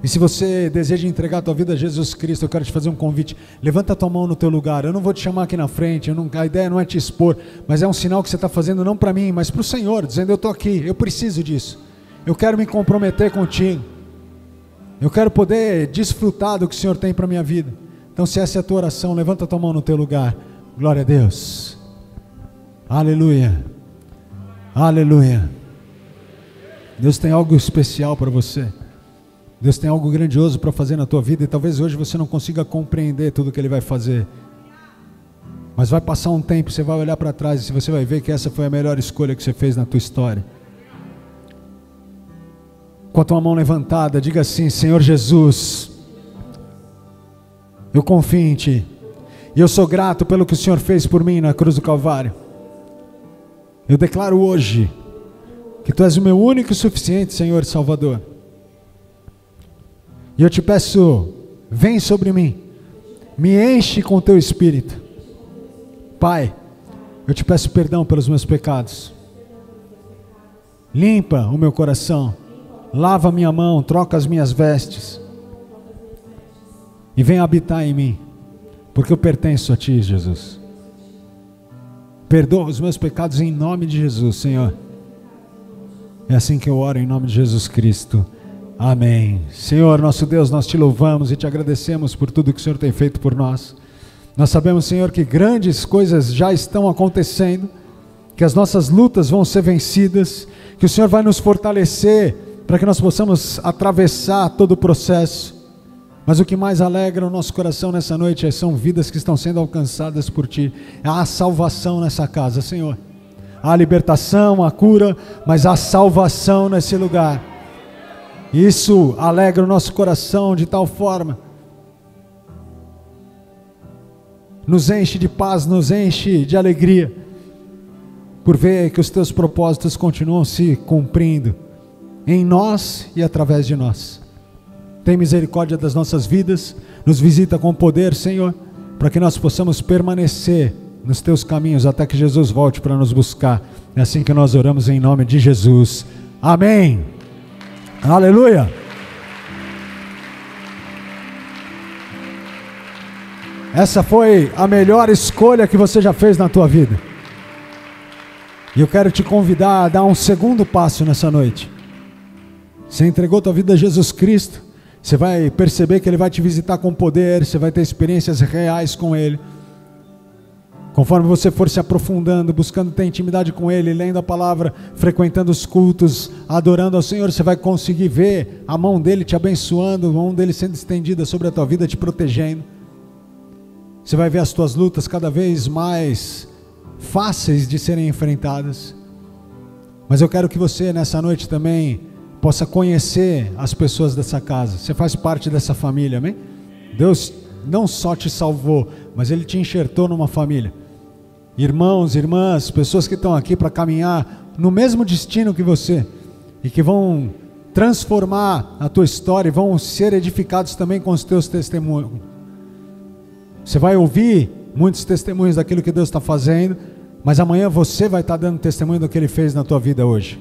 E se você deseja entregar a tua vida a Jesus Cristo, eu quero te fazer um convite. Levanta a tua mão no teu lugar. Eu não vou te chamar aqui na frente, a ideia não é te expor, mas é um sinal que você está fazendo não para mim, mas para o Senhor, dizendo, eu estou aqui, eu preciso disso. Eu quero me comprometer contigo. Eu quero poder desfrutar do que o Senhor tem para a minha vida. Então se essa é a tua oração, levanta a tua mão no teu lugar. Glória a Deus. Aleluia. Aleluia. Deus tem algo especial para você. Deus tem algo grandioso para fazer na tua vida. E talvez hoje você não consiga compreender tudo que Ele vai fazer. Mas vai passar um tempo, você vai olhar para trás e você vai ver que essa foi a melhor escolha que você fez na tua história. Com a tua mão levantada, diga assim: Senhor Jesus, eu confio em Ti, e eu sou grato pelo que o Senhor fez por mim na cruz do Calvário. Eu declaro hoje que Tu és o meu único e suficiente Senhor e Salvador, e eu te peço, vem sobre mim, me enche com o Teu Espírito. Pai, eu te peço perdão pelos meus pecados, limpa o meu coração, lava a minha mão, troca as minhas vestes e vem habitar em mim, porque eu pertenço a Ti, Jesus. Perdoa os meus pecados em nome de Jesus, Senhor. É assim que eu oro em nome de Jesus Cristo. Amém. Senhor, nosso Deus, nós Te louvamos e Te agradecemos por tudo que o Senhor tem feito por nós. Nós sabemos, Senhor, que grandes coisas já estão acontecendo, que as nossas lutas vão ser vencidas, que o Senhor vai nos fortalecer para que nós possamos atravessar todo o processo. Mas o que mais alegra o nosso coração nessa noite são vidas que estão sendo alcançadas por Ti. Há salvação nessa casa, Senhor. Há libertação, há cura, mas há salvação nesse lugar. Isso alegra o nosso coração de tal forma, nos enche de paz, nos enche de alegria, por ver que os teus propósitos continuam se cumprindo em nós e através de nós. Tem misericórdia das nossas vidas, nos visita com poder, Senhor, para que nós possamos permanecer nos teus caminhos até que Jesus volte para nos buscar. É assim que nós oramos em nome de Jesus. Amém. Aleluia. Essa foi a melhor escolha que você já fez na tua vida. E eu quero te convidar a dar um segundo passo nessa noite. Você entregou tua vida a Jesus Cristo, você vai perceber que Ele vai te visitar com poder, você vai ter experiências reais com Ele. Conforme você for se aprofundando, buscando ter intimidade com Ele, lendo a palavra, frequentando os cultos, adorando ao Senhor, você vai conseguir ver a mão dEle te abençoando, a mão dEle sendo estendida sobre a tua vida, te protegendo. Você vai ver as tuas lutas cada vez mais fáceis de serem enfrentadas. Mas eu quero que você nessa noite também possa conhecer as pessoas dessa casa. Você faz parte dessa família, amém? Deus não só te salvou, mas Ele te enxertou numa família. Irmãos, irmãs, pessoas que estão aqui para caminhar no mesmo destino que você e que vão transformar a tua história e vão ser edificados também com os teus testemunhos. Você vai ouvir muitos testemunhos daquilo que Deus está fazendo, mas amanhã você vai estar dando testemunho do que Ele fez na tua vida hoje.